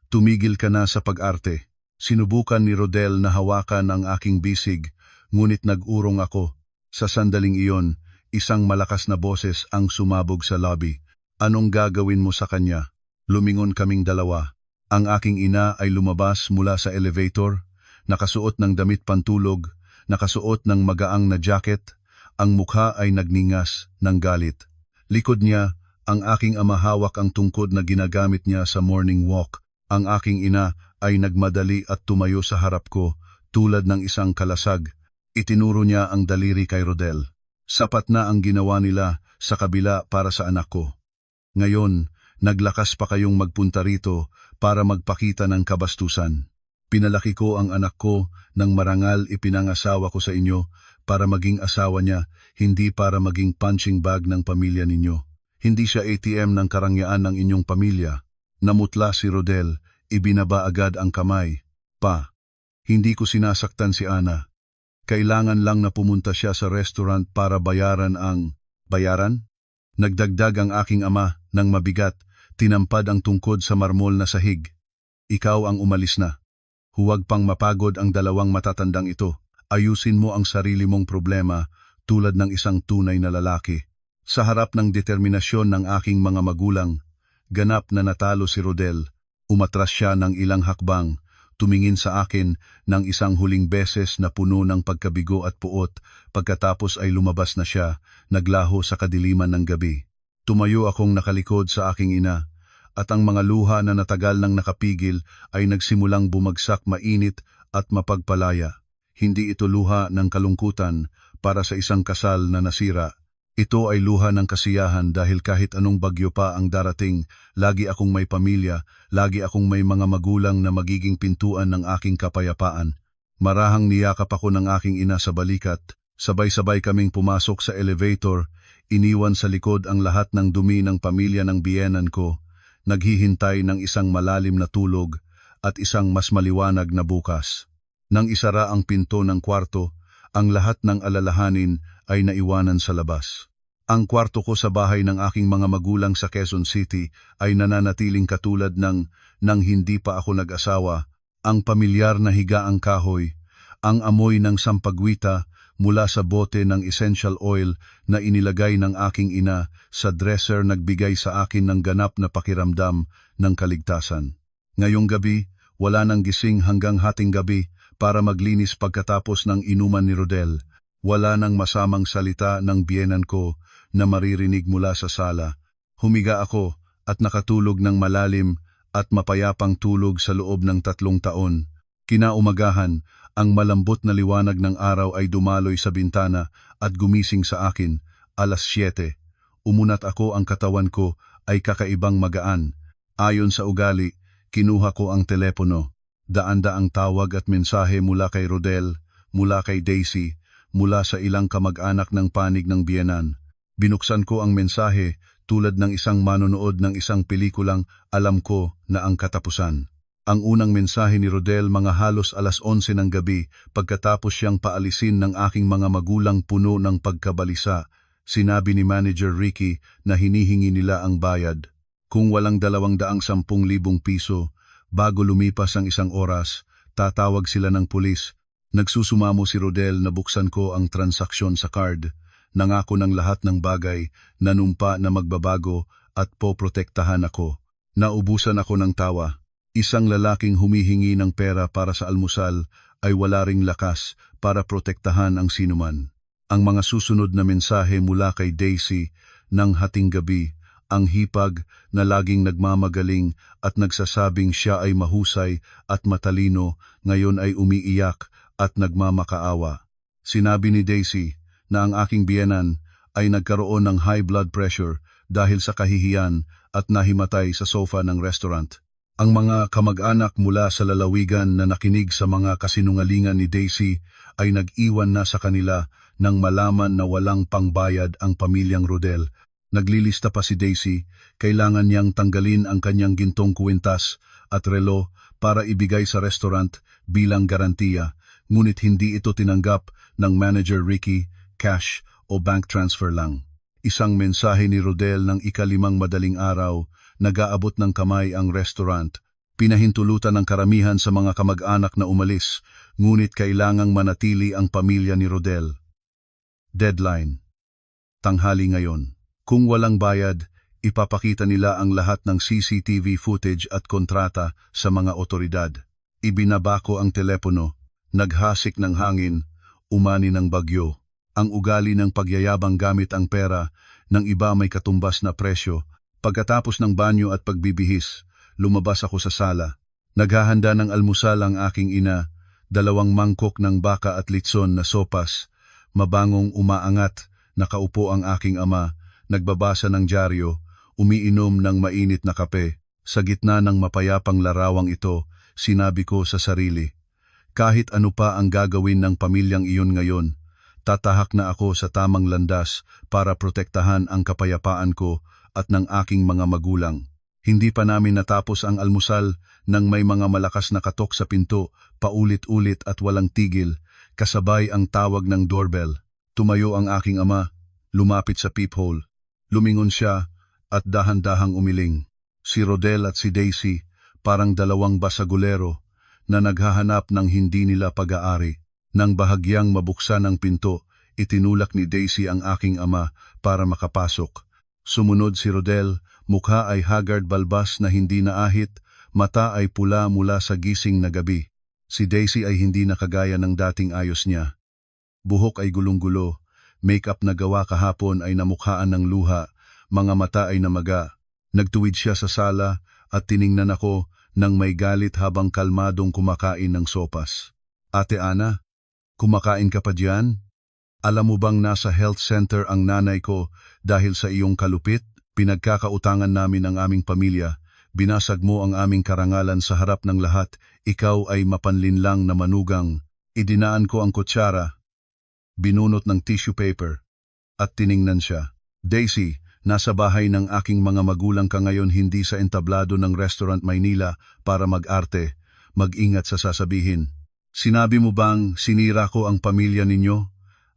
Tumigil ka na sa pag-arte. Sinubukan ni Rodel na hawakan ang aking bisig, ngunit nag-urong ako. Sa sandaling iyon, isang malakas na boses ang sumabog sa lobby. Anong gagawin mo sa kanya? Lumingon kaming dalawa. Ang aking ina ay lumabas mula sa elevator, nakasuot ng damit pantulog, nakasuot ng magaang na jacket, ang mukha ay nagningas ng galit. Likod niya, ang aking ama hawak ang tungkod na ginagamit niya sa morning walk. Ang aking ina ay nagmadali at tumayo sa harap ko, tulad ng isang kalasag. Itinuro niya ang daliri kay Rodel. Sapat na ang ginawa nila sa kabila para sa anak ko. Ngayon, naglakas pa kayong magpunta rito para magpakita ng kabastusan. Pinalaki ko ang anak ko nang marangal ipinangasawa ko sa inyo para maging asawa niya, hindi para maging punching bag ng pamilya ninyo. Hindi siya ATM ng karangyaan ng inyong pamilya. Namutla si Rodel, ibinaba agad ang kamay. Pa, hindi ko sinasaktan si Ana. Kailangan lang na pumunta siya sa restaurant para bayaran ang... Bayaran? Nagdagdag ang aking ama ng mabigat, tinampad ang tungkod sa marmol na sahig. Ikaw ang umalis na. Huwag pang mapagod ang dalawang matatandang ito. Ayusin mo ang sarili mong problema tulad ng isang tunay na lalaki. Sa harap ng determinasyon ng aking mga magulang, ganap na natalo si Rodel. Umatras siya ng ilang hakbang, tumingin sa akin ng isang huling beses na puno ng pagkabigo at puot, pagkatapos ay lumabas na siya, naglaho sa kadiliman ng gabi. Tumayo akong nakalikod sa aking ina, at ang mga luha na natagal nang nakapigil ay nagsimulang bumagsak mainit at mapagpalaya. Hindi ito luha ng kalungkutan para sa isang kasal na nasira. Ito ay luha ng kasiyahan dahil kahit anong bagyo pa ang darating, lagi akong may pamilya, lagi akong may mga magulang na magiging pintuan ng aking kapayapaan. Marahang niyakap ako ng aking ina sa balikat, sabay-sabay kaming pumasok sa elevator, iniwan sa likod ang lahat ng dumi ng pamilya ng biyenan ko, naghihintay ng isang malalim na tulog at isang mas maliwanag na bukas. Nang isara ang pinto ng kwarto, ang lahat ng alalahanin ay naiwanan sa labas. Ang kwarto ko sa bahay ng aking mga magulang sa Quezon City ay nananatiling katulad ng nang hindi pa ako nag-asawa, ang pamilyar na higaang kahoy, ang amoy ng sampagwita mula sa bote ng essential oil na inilagay ng aking ina sa dresser nagbigay sa akin ng ganap na pakiramdam ng kaligtasan. Ngayong gabi, wala nang gising hanggang hating gabi para maglinis pagkatapos ng inuman ni Rodel. Wala nang masamang salita ng biyenan ko na maririnig mula sa sala. Humiga ako at nakatulog ng malalim at mapayapang tulog sa loob ng 3 taon. Kinaumagahan, ang malambot na liwanag ng araw ay dumaloy sa bintana at gumising sa akin, 7:00. Umunat ako, ang katawan ko ay kakaibang magaan. Ayon sa ugali, kinuha ko ang telepono. Daan-daang tawag at mensahe mula kay Rodel, mula kay Daisy, mula sa ilang kamag-anak ng panig ng biyenan. Binuksan ko ang mensahe tulad ng isang manonood ng isang pelikulang alam ko na ang katapusan. Ang unang mensahe ni Rodel mga halos 11:00 ng gabi pagkatapos siyang paalisin ng aking mga magulang puno ng pagkabalisa. Sinabi ni Manager Ricky na hinihingi nila ang bayad. Kung walang 210,000 piso, bago lumipas ang 1 oras, tatawag sila ng pulis. Nagsusumamo si Rodel na buksan ko ang transaksyon sa card. Nangako ng lahat ng bagay, nanumpa na magbabago at poprotektahan ako. Naubusan ako ng tawa. Isang lalaking humihingi ng pera para sa almusal ay wala ring lakas para protektahan ang sinuman. Ang mga susunod na mensahe mula kay Daisy ng hating gabi, ang hipag na laging nagmamagaling at nagsasabing siya ay mahusay at matalino, ngayon ay umiiyak at nagmamakaawa. Sinabi ni Daisy na ang aking biyenan ay nagkaroon ng high blood pressure dahil sa kahihiyan at nahimatay sa sofa ng restaurant. Ang mga kamag-anak mula sa lalawigan na nakinig sa mga kasinungalingan ni Daisy ay nag-iwan na sa kanila nang malaman na walang pangbayad ang pamilyang Rodel. Naglilista pa si Daisy, kailangan niyang tanggalin ang kanyang gintong kwintas at relo para ibigay sa restaurant bilang garantiya, ngunit hindi ito tinanggap ng manager Ricky, cash o bank transfer lang. Isang mensahe ni Rodel ng 5 madaling araw, nag-aabot ng kamay ang restaurant. Pinahintulutan ng karamihan sa mga kamag-anak na umalis, ngunit kailangang manatili ang pamilya ni Rodel. Deadline. Tanghali ngayon. Kung walang bayad, ipapakita nila ang lahat ng CCTV footage at kontrata sa mga otoridad. Ibinaba ko ang telepono, naghasik ng hangin, umani ng bagyo. Ang ugali ng pagyayabang gamit ang pera, ng iba may katumbas na presyo. Pagkatapos ng banyo at pagbibihis, lumabas ako sa sala. Naghahanda ng almusal ang aking ina, 2 mangkok ng baka at litson na sopas. Mabangong umaangat, nakaupo ang aking ama, nagbabasa ng dyaryo, umiinom ng mainit na kape. Sa gitna ng mapayapang larawang ito, sinabi ko sa sarili, kahit ano pa ang gagawin ng pamilyang iyon ngayon, tatahak na ako sa tamang landas para protektahan ang kapayapaan ko at ng aking mga magulang. Hindi pa namin natapos ang almusal nang may mga malakas na katok sa pinto, paulit-ulit at walang tigil, kasabay ang tawag ng doorbell. Tumayo ang aking ama, lumapit sa peephole. Lumingon siya at dahan-dahang umiling. Si Rodel at si Daisy, parang 2 basagulero na naghahanap ng hindi nila pag-aari. Nang bahagyang mabuksan ang pinto, itinulak ni Daisy ang aking ama para makapasok. Sumunod si Rodel, mukha ay haggard balbas na hindi naahit, mata ay pula mula sa gising na gabi. Si Daisy ay hindi nakagaya ng dating ayos niya. Buhok ay gulong-gulo, make-up na gawa kahapon ay namukhaan ng luha, mga mata ay namaga. Nagtuwid siya sa sala at tiningnan ako nang may galit habang kalmadong kumakain ng sopas. Ate Ana, kumakain ka pa diyan? Alam mo bang nasa health center ang nanay ko dahil sa iyong kalupit? Pinagkakautangan namin ang aming pamilya. Binasag mo ang aming karangalan sa harap ng lahat. Ikaw ay mapanlinlang na manugang. Idinaan ko ang kutsara, binunot ng tissue paper, at tiningnan siya. Daisy, nasa bahay ng aking mga magulang ka ngayon, hindi sa entablado ng Restaurant Maynila para mag-arte. Mag-ingat sa sasabihin. Sinabi mo bang sinira ko ang pamilya ninyo?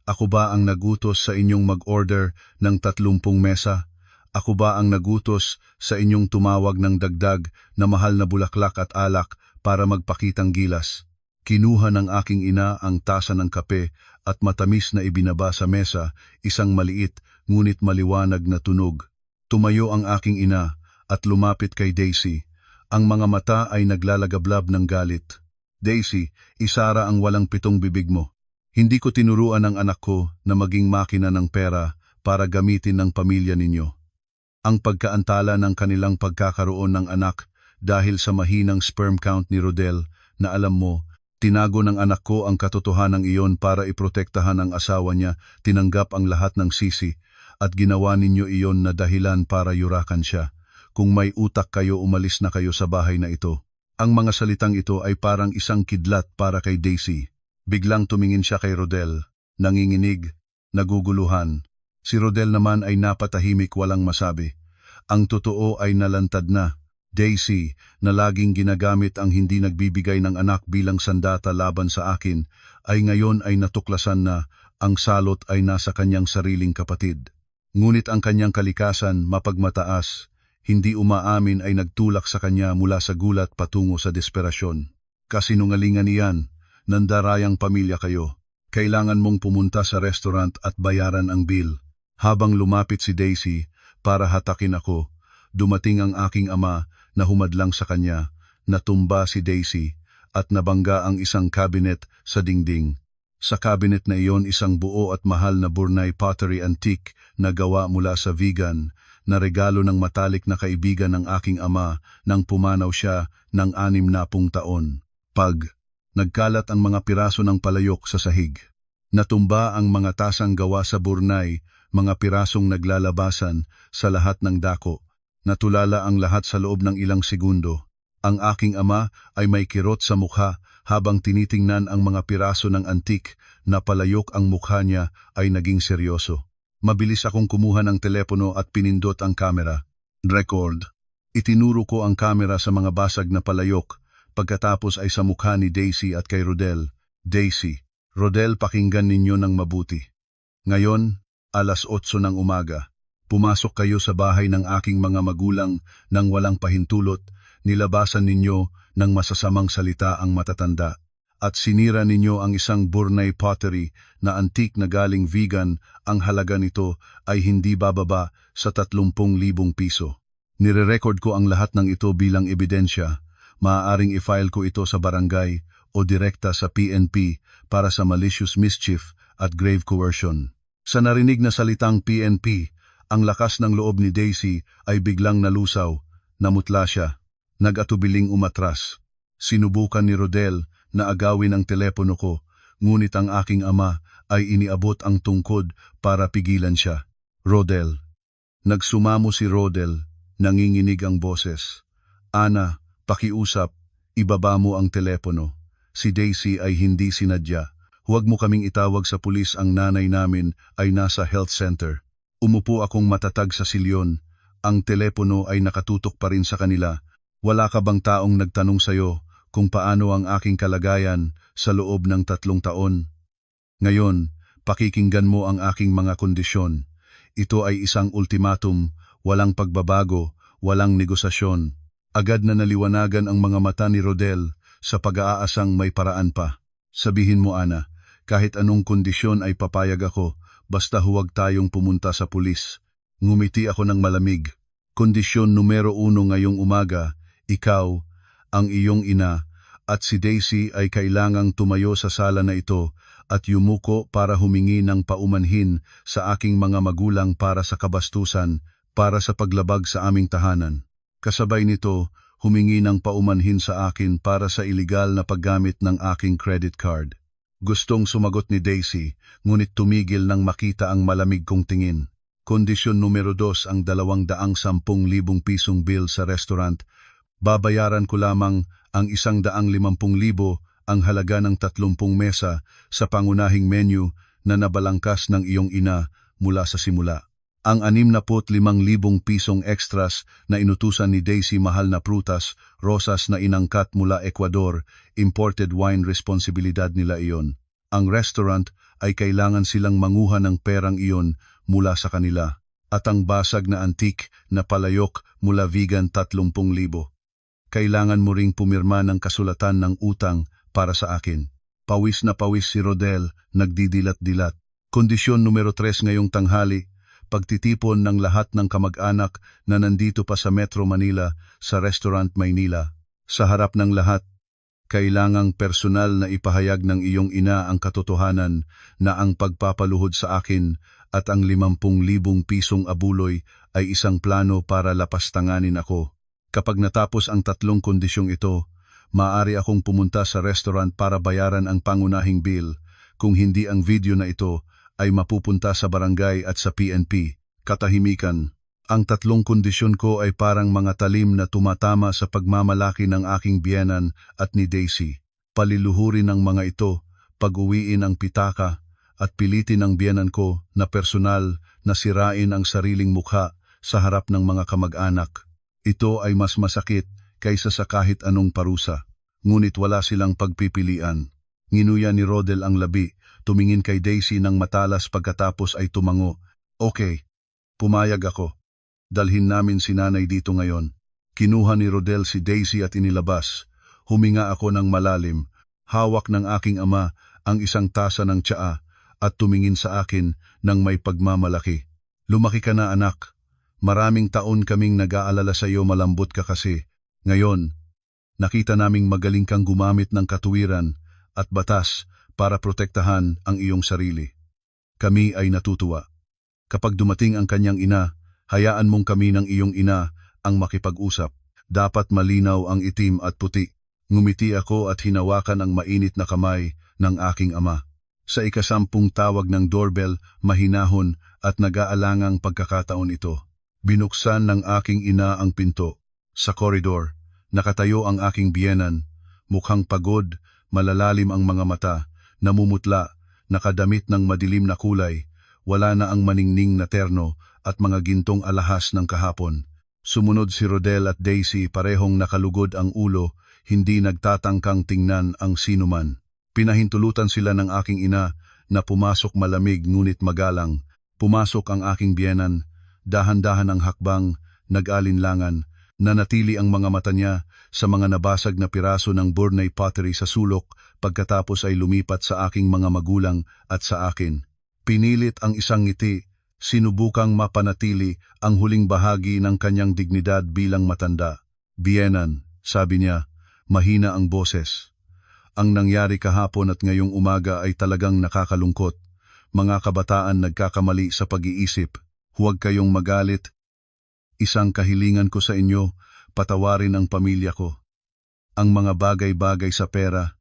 Ako ba ang nagutos sa inyong mag-order ng 30 mesa? Ako ba ang nagutos sa inyong tumawag ng dagdag na mahal na bulaklak at alak para magpakitang gilas? Kinuha ng aking ina ang tasa ng kape at matamis na ibinaba sa mesa, isang maliit ngunit maliwanag na tunog. Tumayo ang aking ina at lumapit kay Daisy. Ang mga mata ay naglalagablab ng galit. Daisy, isara ang walang pitong bibig mo. Hindi ko tinuruan ang anak ko na maging makina ng pera para gamitin ng pamilya ninyo. Ang pagkaantala ng kanilang pagkakaroon ng anak dahil sa mahinang sperm count ni Rodel na alam mo, tinago ng anak ko ang katotohanan iyon para iprotektahan ang asawa niya, tinanggap ang lahat ng sisi at ginawa ninyo iyon na dahilan para yurakan siya. Kung may utak kayo, umalis na kayo sa bahay na ito. Ang mga salitang ito ay parang isang kidlat para kay Daisy. Biglang tumingin siya kay Rodel, nanginginig, naguguluhan. Si Rodel naman ay napatahimik, walang masabi. Ang totoo ay nalantad na. Daisy, na laging ginagamit ang hindi nagbibigay ng anak bilang sandata laban sa akin, ay ngayon ay natuklasan na ang salot ay nasa kanyang sariling kapatid. Ngunit ang kanyang kalikasan mapagmataas, hindi umaamin ay nagtulak sa kanya mula sa gulat patungo sa desperasyon. Kasinungalingan iyan, nandarayang pamilya kayo. Kailangan mong pumunta sa restaurant at bayaran ang bill. Habang lumapit si Daisy para hatakin ako, dumating ang aking ama na humadlang sa kanya, natumba si Daisy at nabangga ang isang cabinet sa dingding. Sa cabinet na iyon isang buo at mahal na Brunei pottery antique na gawa mula sa vegan, na regalo ng matalik na kaibigan ng aking ama nang pumanaw siya ng 60 taon. Nagkalat ang mga piraso ng palayok sa sahig. Natumba ang mga tasang gawa sa Brunei, mga pirasong naglalabasan sa lahat ng dako. Natulala ang lahat sa loob ng ilang segundo. Ang aking ama ay may kirot sa mukha habang tinitingnan ang mga piraso ng antik na palayok, ang mukha niya ay naging seryoso. Mabilis akong kumuha ng telepono at pinindot ang kamera. Record. Itinuro ko ang kamera sa mga basag na palayok, pagkatapos ay sa mukha ni Daisy at kay Rodel. Daisy, Rodel, pakinggan ninyo ng mabuti. Ngayon, 8:00 ng umaga, pumasok kayo sa bahay ng aking mga magulang nang walang pahintulot, nilabasan ninyo ng masasamang salita ang matatanda, at sinira ninyo ang isang Brunei pottery na antique na galing vegan. Ang halaga nito ay hindi bababa sa 30,000 piso. Nire-record ko ang lahat ng ito bilang ebidensya. Maaaring i-file ko ito sa barangay o direkta sa PNP para sa malicious mischief at grave coercion. Sa narinig na salitang PNP, ang lakas ng loob ni Daisy ay biglang nalusaw, namutla siya, nag-atubiling umatras. Sinubukan ni Rodel na agawin ang telepono ko, ngunit ang aking ama ay iniabot ang tungkod para pigilan siya. Rodel. Nagsumamo si Rodel, nanginginig ang boses. Ana, pakiusap, ibaba mo ang telepono. Si Daisy ay hindi sinadya. Huwag mo kaming itawag sa pulis, ang nanay namin ay nasa health center. Umupo akong matatag sa silyon. Ang telepono ay nakatutok pa rin sa kanila. Wala ka bang taong nagtanong sayo kung paano ang aking kalagayan sa loob ng 3 taon? Ngayon, pakikinggan mo ang aking mga kondisyon. Ito ay isang ultimatum, walang pagbabago, walang negosasyon. Agad na naliwanagan ang mga mata ni Rodel sa pag-aasang may paraan pa. Sabihin mo, Ana, kahit anong kondisyon ay papayag ako, basta huwag tayong pumunta sa pulis. Ngumiti ako ng malamig. Kondisyon numero 1 ngayong umaga, ikaw, ang iyong ina, at si Daisy ay kailangang tumayo sa sala na ito at yumuko para humingi ng paumanhin sa aking mga magulang para sa kabastusan, para sa paglabag sa aming tahanan. Kasabay nito, humingi ng paumanhin sa akin para sa iligal na paggamit ng aking credit card. Gustong sumagot ni Daisy, ngunit tumigil nang makita ang malamig kong tingin. Kondisyon numero 2, ang 210,000 pisong bill sa restaurant. Babayaran ko lamang ang 150,000, ang halaga ng 30 mesa sa pangunahing menu na nabalangkas ng iyong ina mula sa simula. Ang 65,000 pisong extras na inutusan ni Daisy, mahal na prutas, rosas na inangkat mula Ecuador, imported wine, responsibilidad nila iyon. Ang restaurant ay kailangan silang manguha ng perang iyon mula sa kanila. At ang basag na antique na palayok mula vegan, 30,000. Kailangan mo ring pumirma ng kasulatan ng utang para sa akin. Pawis na pawis si Rodel, nagdidilat-dilat. Kondisyon numero 3 ngayong tanghali, pagtitipon ng lahat ng kamag-anak na nandito pa sa Metro Manila sa Restaurant Maynila. Sa harap ng lahat, kailangang personal na ipahayag ng iyong ina ang katotohanan na ang pagpapaluhod sa akin at ang 50,000 pisong abuloy ay isang plano para lapastanganin ako. Kapag natapos ang 3 kondisyong ito, maaari akong pumunta sa restaurant para bayaran ang pangunahing bill. Kung hindi, ang video na ito ay mapupunta sa barangay at sa PNP. Katahimikan. Ang 3 kondisyon ko ay parang mga talim na tumatama sa pagmamalaki ng aking biyenan at ni Daisy. Paliluhurin ang mga ito, pag-uwiin ang pitaka, at pilitin ang biyenan ko na personal na sirain ang sariling mukha sa harap ng mga kamag-anak. Ito ay mas masakit kaysa sa kahit anong parusa. Ngunit wala silang pagpipilian. Nginuya ni Rodel ang labi, tumingin kay Daisy ng matalas, pagkatapos ay tumango. Okay, pumayag ako. dalhin namin si nanay dito ngayon. Kinuha ni Rodel si Daisy at inilabas. Huminga ako ng malalim. Hawak ng aking ama ang isang tasa ng tsaa at tumingin sa akin ng may pagmamalaki. Lumaki ka na anak. Maraming taon kaming nag-aalala sa iyo, malambot ka kasi. Ngayon, nakita naming magaling kang gumamit ng katuwiran at batas para protektahan ang iyong sarili. Kami ay natutuwa. Kapag dumating ang kanyang ina, hayaan mong kami ng iyong ina ang makipag-usap. Dapat malinaw ang itim at puti. Ngumiti ako at hinawakan ang mainit na kamay ng aking ama. Sa ikasampung tawag ng doorbell, mahinahon at nag-aalangang pagkakataon ito. Binuksan ng aking ina ang pinto. Sa koridor, nakatayo ang aking biyenan. Mukhang pagod, malalalim ang mga mata, namumutla, nakadamit ng madilim na kulay. Wala na ang maningning na terno at mga gintong alahas ng kahapon. Sumunod si Rodel at Daisy, parehong nakalugod ang ulo, hindi nagtatangkang tingnan ang sinuman. Pinahintulutan sila ng aking ina na pumasok malamig ngunit magalang. Pumasok ang aking biyenan, dahan-dahan ang hakbang, nag-alinlangan, nanatili ang mga mata niya sa mga nabasag na piraso ng Burnay pottery sa sulok pagkatapos ay lumipat sa aking mga magulang at sa akin. Pinilit ang isang ngiti, sinubukang mapanatili ang huling bahagi ng kanyang dignidad bilang matanda. Biyenan, sabi niya, mahina ang boses. Ang nangyari kahapon at ngayong umaga ay talagang nakakalungkot. Mga kabataan nagkakamali sa pag-iisip. Huwag kayong magalit. Isang kahilingan ko sa inyo, patawarin ang pamilya ko. Ang mga bagay-bagay sa pera,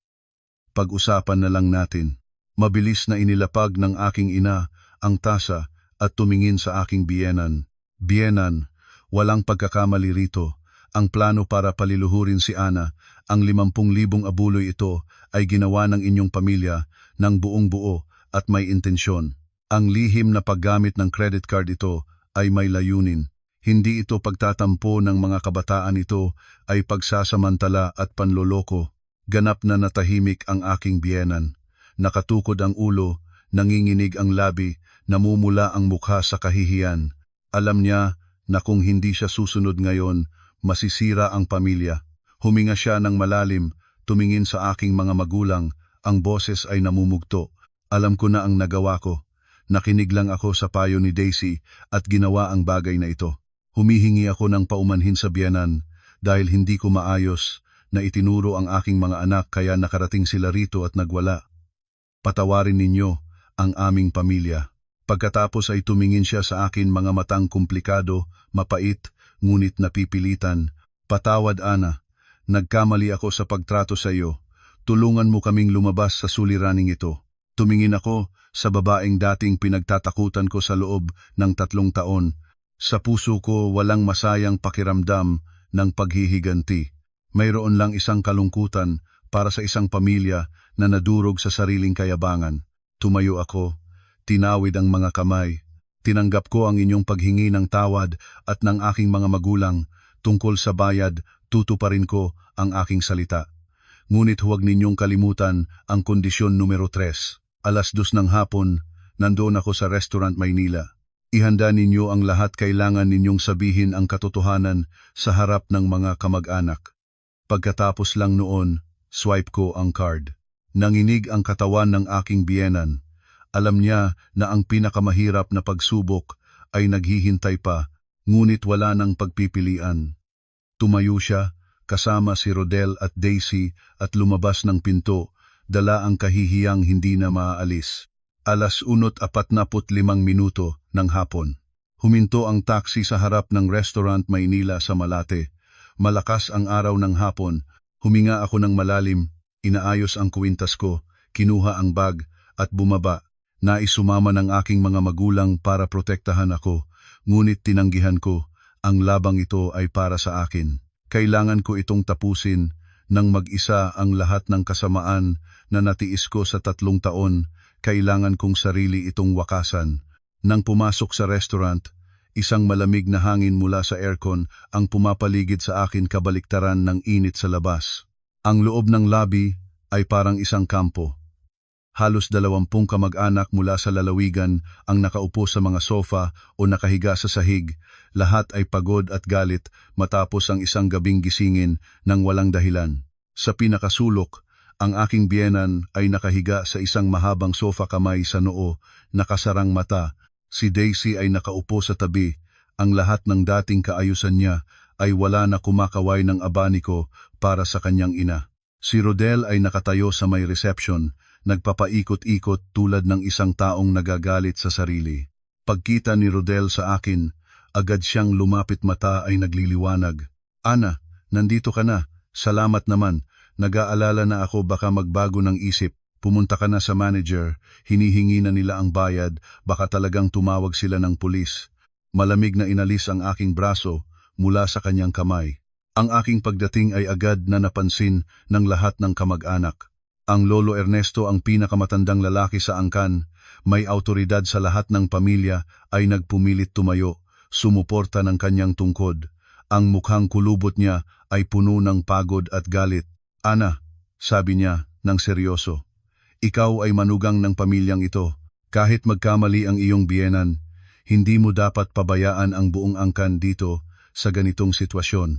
pag-usapan na lang natin. Mabilis na inilapag ng aking ina ang tasa at tumingin sa aking biyenan. Biyenan, walang pagkakamali rito. Ang plano para paliluhurin si Ana, ang 50,000 abuloy ito ay ginawa ng inyong pamilya ng buong buo at may intensyon. Ang lihim na paggamit ng credit card ito ay may layunin. Hindi ito pagtatampo ng mga kabataan, ito ay pagsasamantala at panloloko. Ganap na natahimik ang aking biyenan. Nakatukod ang ulo, nanginginig ang labi, namumula ang mukha sa kahihiyan. Alam niya na kung hindi siya susunod ngayon, masisira ang pamilya. Huminga siya ng malalim, tumingin sa aking mga magulang, ang boses ay namumugto. Alam ko na ang nagawa ko. Nakinig lang ako sa payo ni Daisy at ginawa ang bagay na ito. Humihingi ako ng paumanhin sa biyenan dahil hindi ko maayos na itinuro ang aking mga anak kaya nakarating sila rito at nagwala. Patawarin ninyo ang aming pamilya. Pagkatapos ay tumingin siya sa akin, mga matang komplikado, mapait, ngunit napipilitan. Patawad Ana, nagkamali ako sa pagtrato sa iyo. Tulungan mo kaming lumabas sa suliraning ito. Tumingin ako sa babaeng dating pinagtatakutan ko sa loob ng 3 taon. Sa puso ko walang masayang pakiramdam ng paghihiganti. Mayroon lang isang kalungkutan para sa isang pamilya na nadurog sa sariling kayabangan. Tumayo ako, tinawid ang mga kamay. Tinanggap ko ang inyong paghingi ng tawad at ng aking mga magulang. Tungkol sa bayad, tutuparin ko ang aking salita. Ngunit huwag ninyong kalimutan ang kondisyon numero 3. 2:00 ng hapon, nandoon ako sa Restaurant Maynila. Ihanda ninyo ang lahat, kailangan ninyong sabihin ang katotohanan sa harap ng mga kamag-anak. Pagkatapos lang noon, swipe ko ang card. Nanginig ang katawan ng aking biyenan. Alam niya na ang pinakamahirap na pagsubok ay naghihintay pa, ngunit wala nang pagpipilian. Tumayo siya, kasama si Rodel at Daisy at lumabas ng pinto, dala ang kahihiyang hindi na maaalis. 1:45 ng hapon. Huminto ang taxi sa harap ng Restaurant Maynila sa Malate. Malakas ang araw ng hapon. Huminga ako ng malalim, inaayos ang kwintas ko, kinuha ang bag at bumaba. Naisumama ng aking mga magulang para protektahan ako, ngunit tinanggihan ko, ang labang ito ay para sa akin. Kailangan ko itong tapusin, nang mag-isa ang lahat ng kasamaan na natiis ko sa 3 taon, kailangan kong sarili itong wakasan. Nang pumasok sa restaurant, isang malamig na hangin mula sa aircon ang pumapaligid sa akin, kabaliktaran ng init sa labas. Ang loob ng lobby ay parang isang kampo. Halos 20 kamag-anak mula sa lalawigan ang nakaupo sa mga sofa o nakahiga sa sahig. Lahat ay pagod at galit matapos ang isang gabing gisingin ng walang dahilan. Sa pinakasulok, ang aking biyenan ay nakahiga sa isang mahabang sofa, kamay sa noo, nakasarang mata. Si Daisy ay nakaupo sa tabi. Ang lahat ng dating kaayusan niya ay wala na, kumakaway ng abaniko para sa kanyang ina. Si Rodel ay nakatayo sa may reception, nagpapaikot-ikot tulad ng isang taong nagagalit sa sarili. Pagkita ni Rodel sa akin, agad siyang lumapit, mata ay nagliliwanag. "Ana, nandito ka na. Salamat naman. Nag-aalala na ako baka magbago ng isip. Pumunta ka na sa manager, hinihingi na nila ang bayad, baka talagang tumawag sila ng pulis." Malamig na inalis ang aking braso mula sa kanyang kamay. Ang aking pagdating ay agad na napansin ng lahat ng kamag-anak. Ang Lolo Ernesto, ang pinakamatandang lalaki sa angkan, may autoridad sa lahat ng pamilya, ay nagpumilit tumayo, sumuporta ng kanyang tungkod. Ang mukhang kulubot niya ay puno ng pagod at galit. "Ana," sabi niya ng seryoso, "ikaw ay manugang ng pamilyang ito. Kahit magkamali ang iyong biyenan, hindi mo dapat pabayaan ang buong angkan dito sa ganitong sitwasyon.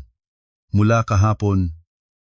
Mula kahapon,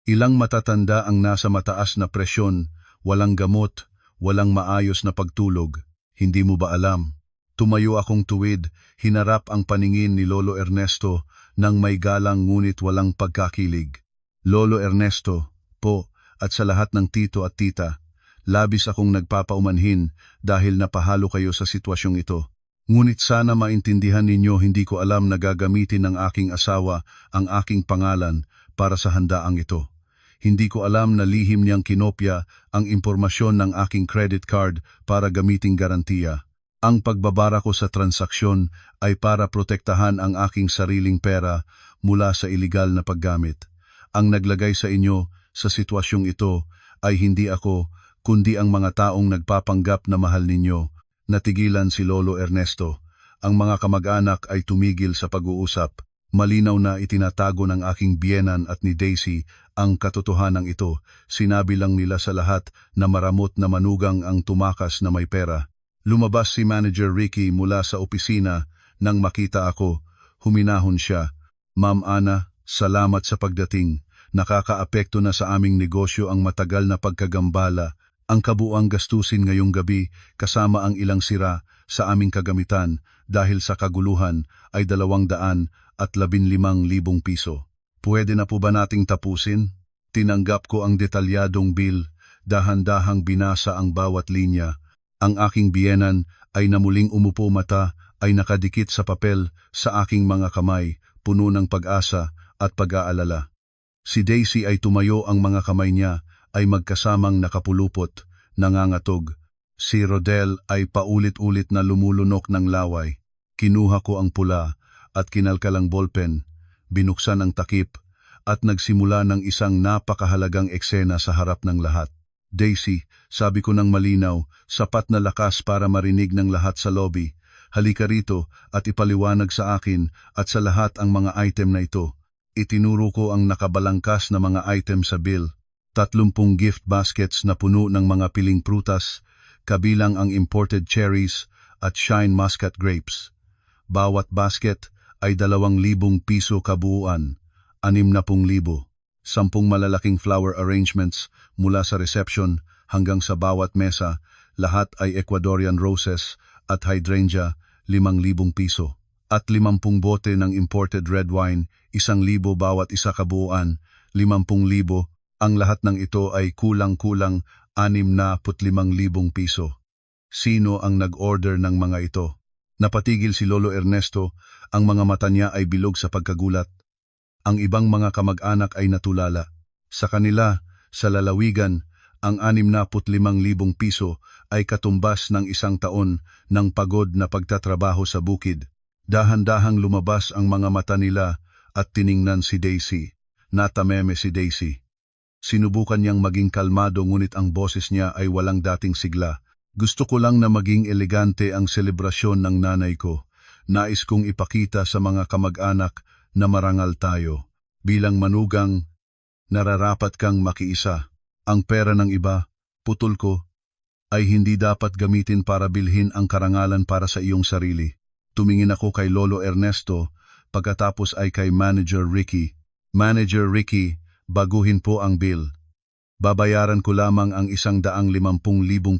ilang matatanda ang nasa mataas na presyon, walang gamot, walang maayos na pagtulog. Hindi mo ba alam?" Tumayo akong tuwid, hinarap ang paningin ni Lolo Ernesto nang may galang ngunit walang pagkakilig. "Lolo Ernesto, po, at sa lahat ng tito at tita, labis akong nagpapaumanhin dahil napahalo kayo sa sitwasyong ito. Ngunit sana maintindihan ninyo, hindi ko alam na gagamitin ng aking asawa ang aking pangalan para sa handaang ito. Hindi ko alam na lihim niyang kinopya ang impormasyon ng aking credit card para gamiting garantiya. Ang pagbabara ko sa transaksyon ay para protektahan ang aking sariling pera mula sa iligal na paggamit. Ang naglagay sa inyo sa sitwasyong ito ay hindi ako, kundi ang mga taong nagpapanggap na mahal ninyo." Natigilan si Lolo Ernesto. Ang mga kamag-anak ay tumigil sa pag-uusap. Malinaw na itinatago ng aking biyenan at ni Daisy ang katotohanan ito. Sinabi lang nila sa lahat na maramot na manugang ang tumakas na may pera. Lumabas si Manager Ricky mula sa opisina. Nang makita ako, huminahon siya. "Ma'am Ana, salamat sa pagdating. Nakakaapekto na sa aming negosyo ang matagal na pagkagambala. Ang kabuang gastusin ngayong gabi kasama ang ilang sira sa aming kagamitan dahil sa kaguluhan ay 215,000 piso. Pwede na po ba nating tapusin?" Tinanggap ko ang detalyadong bill, dahan-dahang binasa ang bawat linya. Ang aking biyenan ay namuling umupo, mata ay nakadikit sa papel, sa aking mga kamay, puno ng pag-asa at pag-aalala. Si Daisy ay tumayo, ang mga kamay niya ay magkasamang nakapulupot, nangangatog. Si Rodel ay paulit-ulit na lumulunok ng laway. Kinuha ko ang pula at kinalkalang ballpen, binuksan ang takip, at nagsimula ng isang napakahalagang eksena sa harap ng lahat. "Daisy," sabi ko ng malinaw, sapat na lakas para marinig ng lahat sa lobby, "halika rito at ipaliwanag sa akin at sa lahat ang mga item na ito." Itinuro ko ang nakabalangkas na mga item sa bill. 30 gift baskets na puno ng mga piling prutas, kabilang ang imported cherries at shine muscat grapes. Bawat basket ay 2,000 piso kabuuan, 60,000. 10 malalaking flower arrangements mula sa reception hanggang sa bawat mesa, lahat ay Ecuadorian roses at hydrangea, 5,000 piso. At 50 bote ng imported red wine, 1,000 bawat isa kabuuan, 50,000. Ang lahat ng ito ay kulang-kulang 65,000 piso. Sino ang nag-order ng mga ito? Napatigil si Lolo Ernesto, ang mga mata niya ay bilog sa pagkagulat. Ang ibang mga kamag-anak ay natulala. Sa kanila, sa lalawigan, ang 65,000 piso ay katumbas ng 1 taon ng pagod na pagtatrabaho sa bukid. Dahan-dahang lumabas ang mga mata nila at tiningnan si Daisy. Natameme si Daisy. Sinubukan niyang maging kalmado, ngunit ang boses niya ay walang dating sigla. "Gusto ko lang na maging elegante ang selebrasyon ng nanay ko. Nais kong ipakita sa mga kamag-anak na marangal tayo. Bilang manugang, nararapat kang makiisa. Ang pera ng iba, putol ko. ay hindi dapat gamitin para bilhin ang karangalan para sa iyong sarili. Tumingin ako kay Lolo Ernesto, pagkatapos ay kay Manager Ricky. Manager Ricky, baguhin po ang bill. Babayaran ko lamang ang 150,000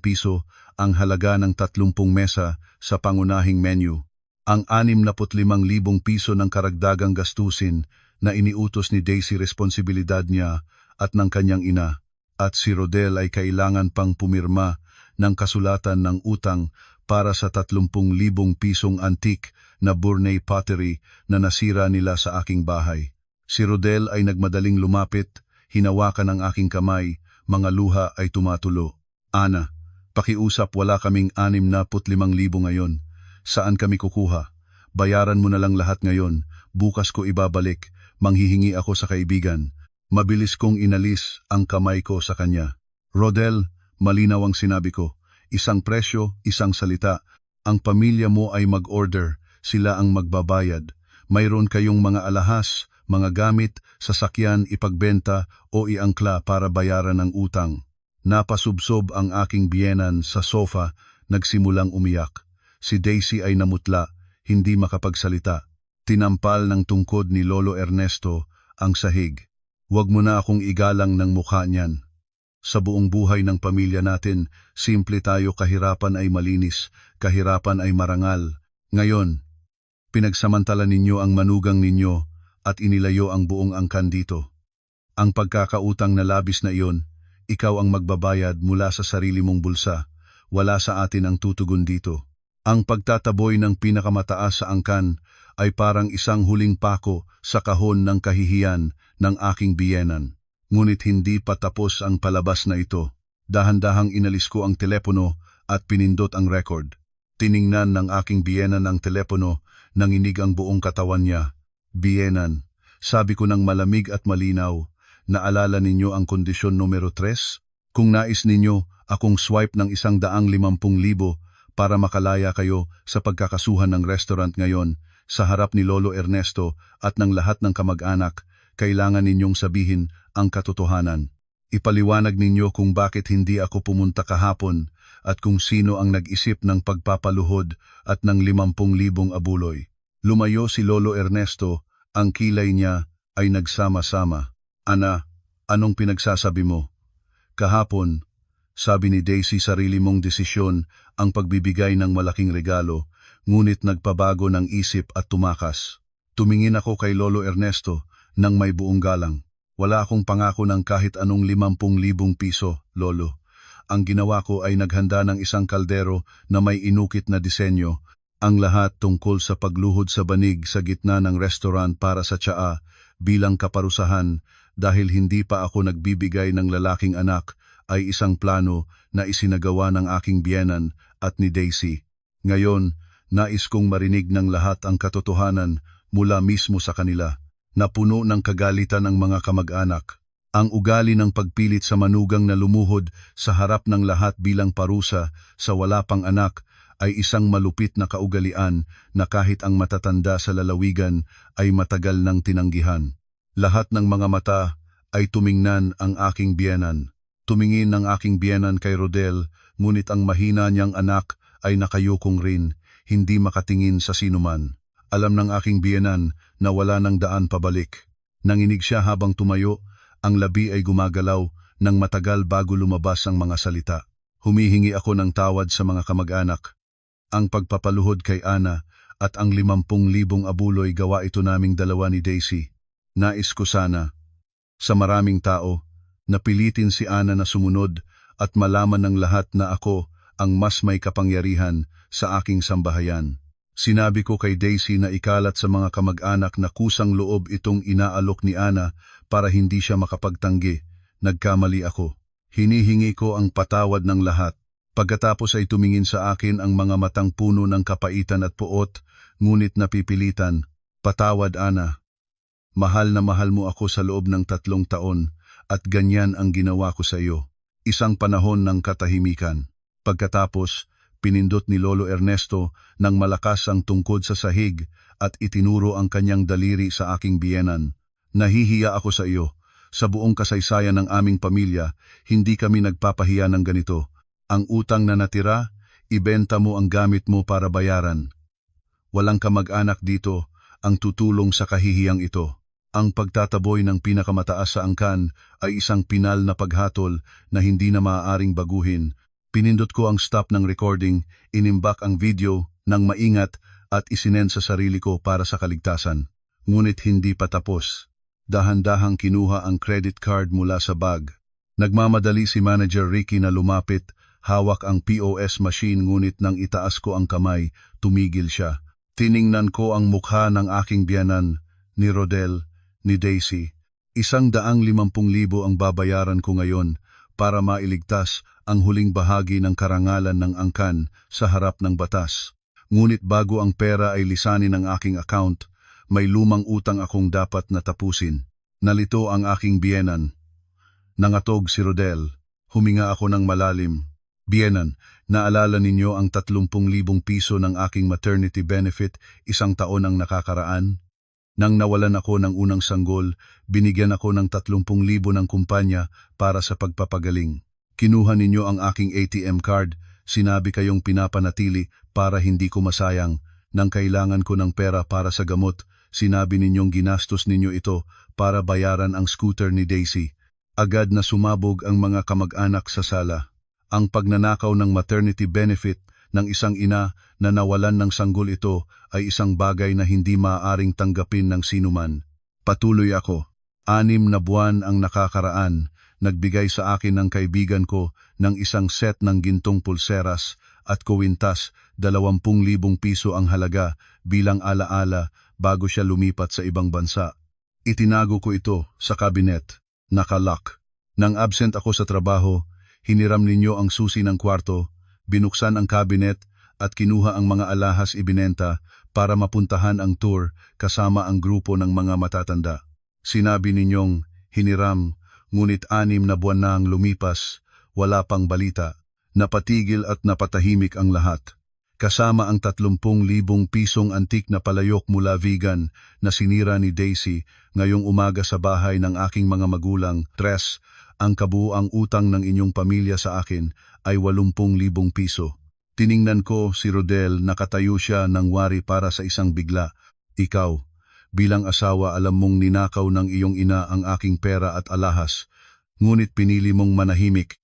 piso, ang halaga ng 30 mesa sa pangunahing menu. Ang 65,000 piso ng karagdagang gastusin na iniutos ni Daisy responsibilidad niya at ng kanyang ina. At si Rodel ay kailangan pang pumirma ng kasulatan ng utang para sa 30,000 pisong antique na Burney pottery na nasira nila sa aking bahay. Si Rodel ay nagmadaling lumapit, hinawakan ang aking kamay, mga luha ay tumatulo. Ana, pakiusap, wala kaming 65,000 ngayon. Saan kami kukuha? Bayaran mo na lang lahat ngayon, bukas ko ibabalik, manghihingi ako sa kaibigan. Mabilis kong inalis ang kamay ko sa kanya. Rodel, malinaw ang sinabi ko. Isang presyo, isang salita. Ang pamilya mo ay mag-order, sila ang magbabayad. Mayroon kayong mga alahas, mga gamit, sasakyan, ipagbenta o iangkla para bayaran ang utang. Napasubsob ang aking biyenan sa sofa, nagsimulang umiyak. Si Daisy ay namutla, hindi makapagsalita. Tinampal ng tungkod ni Lolo Ernesto ang sahig. Huwag mo na akong igalang ng mukha niyan. Sa buong buhay ng pamilya natin, simple tayo, kahirapan ay malinis, kahirapan ay marangal. Ngayon, pinagsamantala ninyo ang manugang ninyo at inilayo ang buong angkan dito. Ang pagkakautang na labis na iyon, ikaw ang magbabayad mula sa sarili mong bulsa, wala sa atin ang tutugon dito. Ang pagtataboy ng pinakamataas sa angkan ay parang isang huling pako sa kahon ng kahihiyan ng aking biyenan. Ngunit hindi pa tapos ang palabas na ito. Dahan-dahang inalis ko ang telepono at pinindot ang record. Tiningnan ng aking biyenan ang telepono, nanginig ang buong katawan niya. Biyenan, sabi ko ng malamig at malinaw, naalala ninyo ang kondisyon numero 3? Kung nais ninyo, akong swipe ng 150,000 para makalaya kayo sa pagkakasuhan ng restaurant ngayon, sa harap ni Lolo Ernesto at ng lahat ng kamag-anak, kailangan ninyong sabihin ang katotohanan. Ipaliwanag ninyo kung bakit hindi ako pumunta kahapon at kung sino ang nag-isip ng pagpapaluhod at ng 50,000 abuloy. Lumayo si Lolo Ernesto, ang kilay niya ay nagsama-sama. Ana, anong pinagsasabi mo? Kahapon, sabi ni Daisy, sarili mong desisyon ang pagbibigay ng malaking regalo, ngunit nagpabago ng isip at tumakas. Tumingin ako kay Lolo Ernesto nang may buong galang. Wala akong pangako ng kahit anong 50,000 piso, Lolo. Ang ginawa ko ay naghanda ng isang kaldero na may inukit na disenyo, ang lahat tungkol sa pagluhod sa banig sa gitna ng restaurant para sa tsaa bilang kaparusahan dahil hindi pa ako nagbibigay ng lalaking anak, ay isang plano na isinagawa ng aking biyenan at ni Daisy. Ngayon, nais kong marinig ng lahat ang katotohanan mula mismo sa kanila. Napuno ng kagalitan ang mga kamag-anak. Ang ugali ng pagpilit sa manugang na lumuhod sa harap ng lahat bilang parusa sa wala pang anak ay isang malupit na kaugalian na kahit ang matatanda sa lalawigan ay matagal nang tinanggihan. Lahat ng mga mata ay tumingnan ang aking biyenan. Tumingin ng aking biyenan kay Rodel, ngunit ang mahina niyang anak ay nakayukong rin, hindi makatingin sa sinuman. Alam ng aking biyenan na wala ng daan pabalik. Nanginig siya habang tumayo, ang labi ay gumagalaw nang matagal bago lumabas ang mga salita. Humihingi ako ng tawad sa mga kamag-anak. Ang pagpapaluhod kay Ana at ang 50,000 abuloy, gawa ito naming dalawa ni Daisy. Nais ko sana, sa maraming tao, napilitin si Ana na sumunod at malaman ng lahat na ako ang mas may kapangyarihan sa aking sambahayan. Sinabi ko kay Daisy na ikalat sa mga kamag-anak na kusang loob itong inaalok ni Ana para hindi siya makapagtanggi. Nagkamali ako. Hinihingi ko ang patawad ng lahat. Pagkatapos ay tumingin sa akin ang mga matang puno ng kapaitan at puot, ngunit napipilitan. Patawad, Ana. Mahal na mahal mo ako sa loob ng 3 taon at ganyan ang ginawa ko sa iyo. Isang panahon ng katahimikan. Pagkatapos, pinindot ni Lolo Ernesto ng malakas ang tungkod sa sahig at itinuro ang kanyang daliri sa aking biyenan. Nahihiya ako sa iyo. Sa buong kasaysayan ng aming pamilya, hindi kami nagpapahiya ng ganito. Ang utang na natira, ibenta mo ang gamit mo para bayaran. Walang kamag-anak dito ang tutulong sa kahihiyang ito. Ang pagtataboy ng pinakamataas sa angkan ay isang pinal na paghatol na hindi na maaaring baguhin. Pinindot ko ang stop ng recording, inimbak ang video ng maingat at isinend sa sarili ko para sa kaligtasan. Ngunit hindi pa tapos. Dahan-dahang kinuha ang credit card mula sa bag. Nagmamadali si Manager Ricky na lumapit, hawak ang POS machine ngunit nang itaas ko ang kamay, tumigil siya. Tiningnan ko ang mukha ng aking biyanan, ni Rodel, ni Daisy. 150,000 ang babayaran ko ngayon para mailigtas ang huling bahagi ng karangalan ng angkan sa harap ng batas. Ngunit bago ang pera ay lisanin ng aking account, may lumang utang akong dapat na tapusin. Nalito ang aking biyenan. Nangatog si Rodel. Huminga ako ng malalim. Biyenan, naalala ninyo ang 30,000 piso ng aking maternity benefit 1 taon ang nakakaraan? Nang nawalan ako ng unang sanggol, binigyan ako ng 30,000 ng kumpanya para sa pagpapagaling. Kinuha ninyo ang aking ATM card, sinabi kayong pinapanatili para hindi ko masayang. Nang kailangan ko ng pera para sa gamot, sinabi ninyong ginastos ninyo ito para bayaran ang scooter ni Daisy. Agad na sumabog ang mga kamag-anak sa sala. Ang pagnanakaw ng maternity benefit ng isang ina na nawalan ng sanggol ito ay isang bagay na hindi maaaring tanggapin ng sinuman. Patuloy ako. 6 na buwan ang nakakaraan, nagbigay sa akin ng kaibigan ko ng isang set ng gintong pulseras at kuwintas, 20,000 piso ang halaga bilang alaala bago siya lumipat sa ibang bansa. Itinago ko ito sa kabinet, nakalock. Nang absent ako sa trabaho, hiniram ninyo ang susi ng kwarto, binuksan ang kabinet at kinuha ang mga alahas ibinenta para mapuntahan ang tour kasama ang grupo ng mga matatanda. Sinabi ninyong hiniram, ngunit 6 na buwan na ang lumipas, wala pang balita. Napatigil at napatahimik ang lahat. Kasama ang 30,000 pisong antik na palayok mula vegan na sinira ni Daisy ngayong umaga sa bahay ng aking mga magulang, Tres. Ang kabuuang utang ng inyong pamilya sa akin ay 80,000 piso. Tiningnan ko si Rodel, nakatayo siya ng wari para sa isang bigla. Ikaw, bilang asawa alam mong ninakaw ng iyong ina ang aking pera at alahas, ngunit pinili mong manahimik.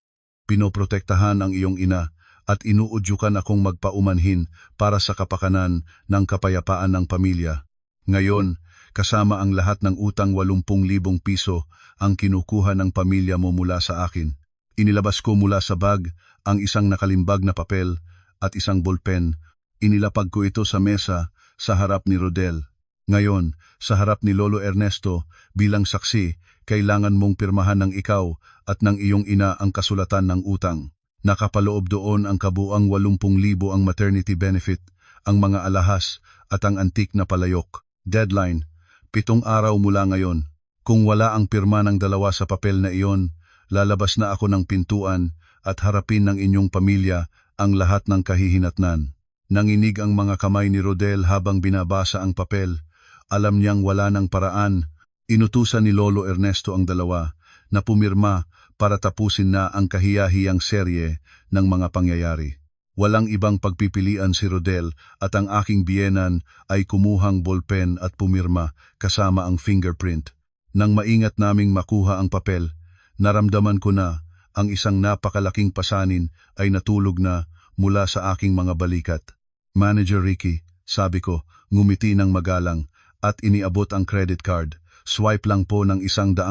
Pinoprotektahan ang iyong ina at inuudyukan akong magpaumanhin para sa kapakanan ng kapayapaan ng pamilya. Ngayon, kasama ang lahat ng utang 80,000 piso ang kinukuha ng pamilya mo mula sa akin. Inilabas ko mula sa bag ang isang nakalimbag na papel at isang ballpen. Inilapag ko ito sa mesa sa harap ni Rodel. Ngayon, sa harap ni Lolo Ernesto, bilang saksi, kailangan mong pirmahan ng ikaw at ng iyong ina ang kasulatan ng utang. Nakapaloob doon ang kabuang 80,000 ang maternity benefit, ang mga alahas at ang antik na palayok. Deadline, 7 araw mula ngayon. Kung wala ang pirma ng dalawa sa papel na iyon, lalabas na ako ng pintuan at harapin ng inyong pamilya ang lahat ng kahihinatnan. Nanginig ang mga kamay ni Rodel habang binabasa ang papel. Alam niyang wala ng paraan. Inutusan ni Lolo Ernesto ang dalawa na pumirma para tapusin na ang kahiyahiyang serye ng mga pangyayari. Walang ibang pagpipilian si Rodel at ang aking biyenan ay kumuhang ballpen at pumirma kasama ang fingerprint. Nang maingat naming makuha ang papel, naramdaman ko na ang isang napakalaking pasanin ay natulog na mula sa aking mga balikat. Manager Ricky, sabi ko, ngumiti ng magalang at iniabot ang credit card. Swipe lang po ng 150,000.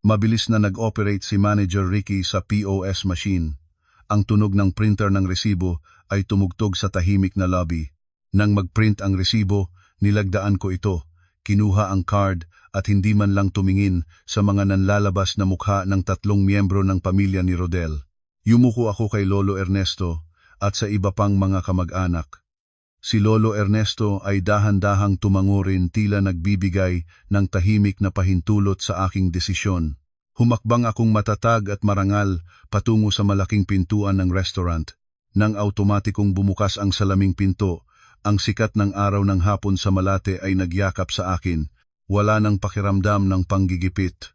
Mabilis na nag-operate si Manager Ricky sa POS machine. Ang tunog ng printer ng resibo ay tumugtog sa tahimik na lobby. Nang mag-print ang resibo, nilagdaan ko ito, kinuha ang card at hindi man lang tumingin sa mga nanlalabas na mukha ng 3 miyembro ng pamilya ni Rodel. Yumuko ako kay Lolo Ernesto at sa iba pang mga kamag-anak. Si Lolo Ernesto ay dahan-dahang tumango rin, tila nagbibigay ng tahimik na pahintulot sa aking desisyon. Humakbang akong matatag at marangal patungo sa malaking pintuan ng restaurant. Nang automatikong bumukas ang salaming pinto, ang sikat ng araw ng hapon sa Malate ay nagyakap sa akin. Wala nang pakiramdam ng panggigipit.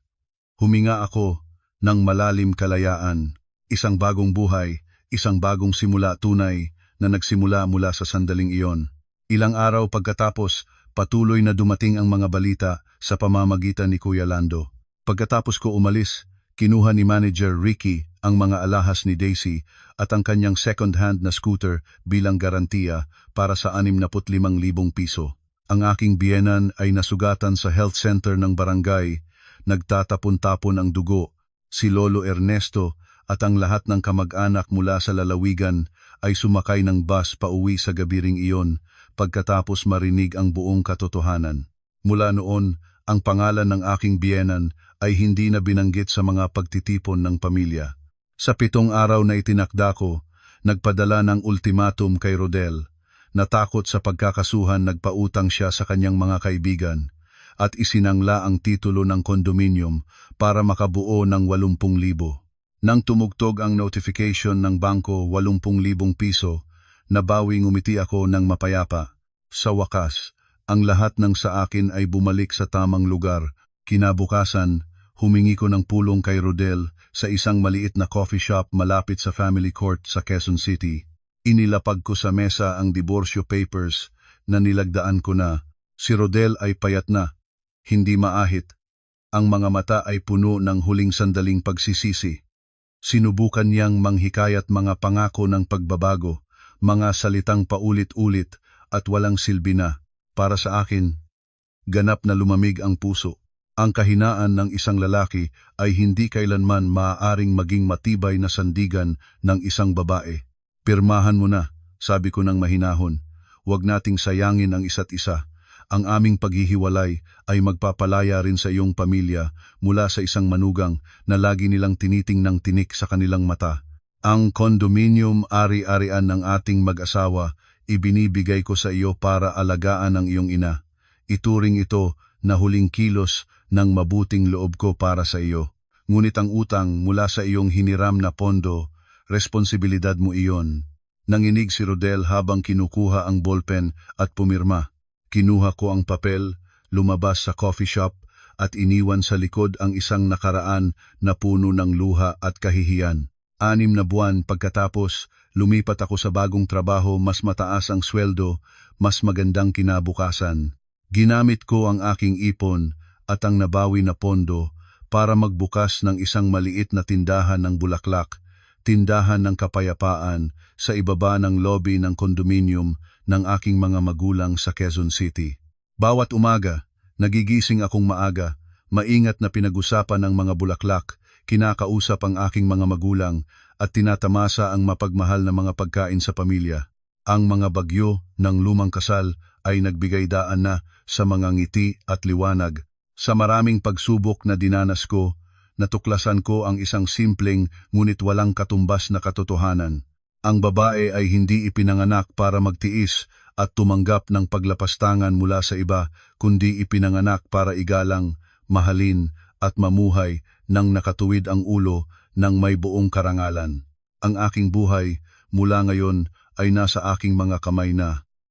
Huminga ako ng malalim kalayaan. Isang bagong buhay, isang bagong simula tunay na nagsimula mula sa sandaling iyon. Ilang araw pagkatapos, patuloy na dumating ang mga balita sa pamamagitan ni Kuya Lando. Pagkatapos ko umalis, kinuha ni Manager Ricky ang mga alahas ni Daisy at ang kanyang second-hand na scooter bilang garantiya para sa 65,000 piso. Ang aking biyenan ay nasugatan sa health center ng barangay, nagtatapon-tapon ang dugo. Si Lolo Ernesto at ang lahat ng kamag-anak mula sa lalawigan ay sumakay ng bus pauwi sa gabi ring iyon pagkatapos marinig ang buong katotohanan. Mula noon, ang pangalan ng aking biyenan ay hindi na binanggit sa mga pagtitipon ng pamilya. Sa 7 araw na itinakda ko, nagpadala ng ultimatum kay Rodel. Natakot sa pagkakasuhan, nagpautang siya sa kanyang mga kaibigan at isinangla ang titulo ng kondominium para makabuo ng 80,000. Nang tumugtog ang notification ng bangko 80,000 piso, nabawing ngumiti ako ng mapayapa. Sa wakas, ang lahat ng sa akin ay bumalik sa tamang lugar. Kinabukasan, humingi ko ng pulong kay Rodel sa isang maliit na coffee shop malapit sa Family Court sa Quezon City. Inilapag ko sa mesa ang divorce papers na nilagdaan ko na. Si Rodel ay payat na, hindi maahit. Ang mga mata ay puno ng huling sandaling pagsisisi. Sinubukan niyang manghikayat mga pangako ng pagbabago, mga salitang paulit-ulit at walang silbi na. Para sa akin, ganap na lumamig ang puso. Ang kahinaan ng isang lalaki ay hindi kailanman maaaring maging matibay na sandigan ng isang babae. Pirmahan mo na, sabi ko ng mahinahon. Huwag nating sayangin ang isa't isa. Ang aming paghihiwalay ay magpapalaya rin sa iyong pamilya mula sa isang manugang na lagi nilang tiniting ng tinik sa kanilang mata. Ang kondominium ari-arian ng ating mag-asawa, ibinibigay ko sa iyo para alagaan ang iyong ina. Ituring ito na huling kilos ng mabuting loob ko para sa iyo. Ngunit ang utang mula sa iyong hiniram na pondo, responsibilidad mo iyon. Nanginig si Rodel habang kinukuha ang ballpen at pumirma. Kinuha ko ang papel, lumabas sa coffee shop at iniwan sa likod ang isang nakaraan na puno ng luha at kahihiyan. 6 na buwan pagkatapos, lumipat ako sa bagong trabaho, mas mataas ang sweldo, mas magandang kinabukasan. Ginamit ko ang aking ipon at ang nabawi na pondo para magbukas ng isang maliit na tindahan ng bulaklak, tindahan ng kapayapaan sa ibaba ng lobby ng kondominium ng aking mga magulang sa Quezon City. Bawat umaga, nagigising akong maaga, maingat na pinag-usapan ng mga bulaklak, kinakausap ang aking mga magulang at tinatamasa ang mapagmahal na mga pagkain sa pamilya. Ang mga bagyo ng lumang kasal ay nagbigay daan na sa mga ngiti at liwanag. Sa maraming pagsubok na dinanas ko, natuklasan ko ang isang simpleng ngunit walang katumbas na katotohanan. Ang babae ay hindi ipinanganak para magtiis at tumanggap ng paglapastangan mula sa iba, kundi ipinanganak para igalang, mahalin at mamuhay nang nakatuwid ang ulo ng may buong karangalan. Ang aking buhay mula ngayon ay nasa aking mga kamay na.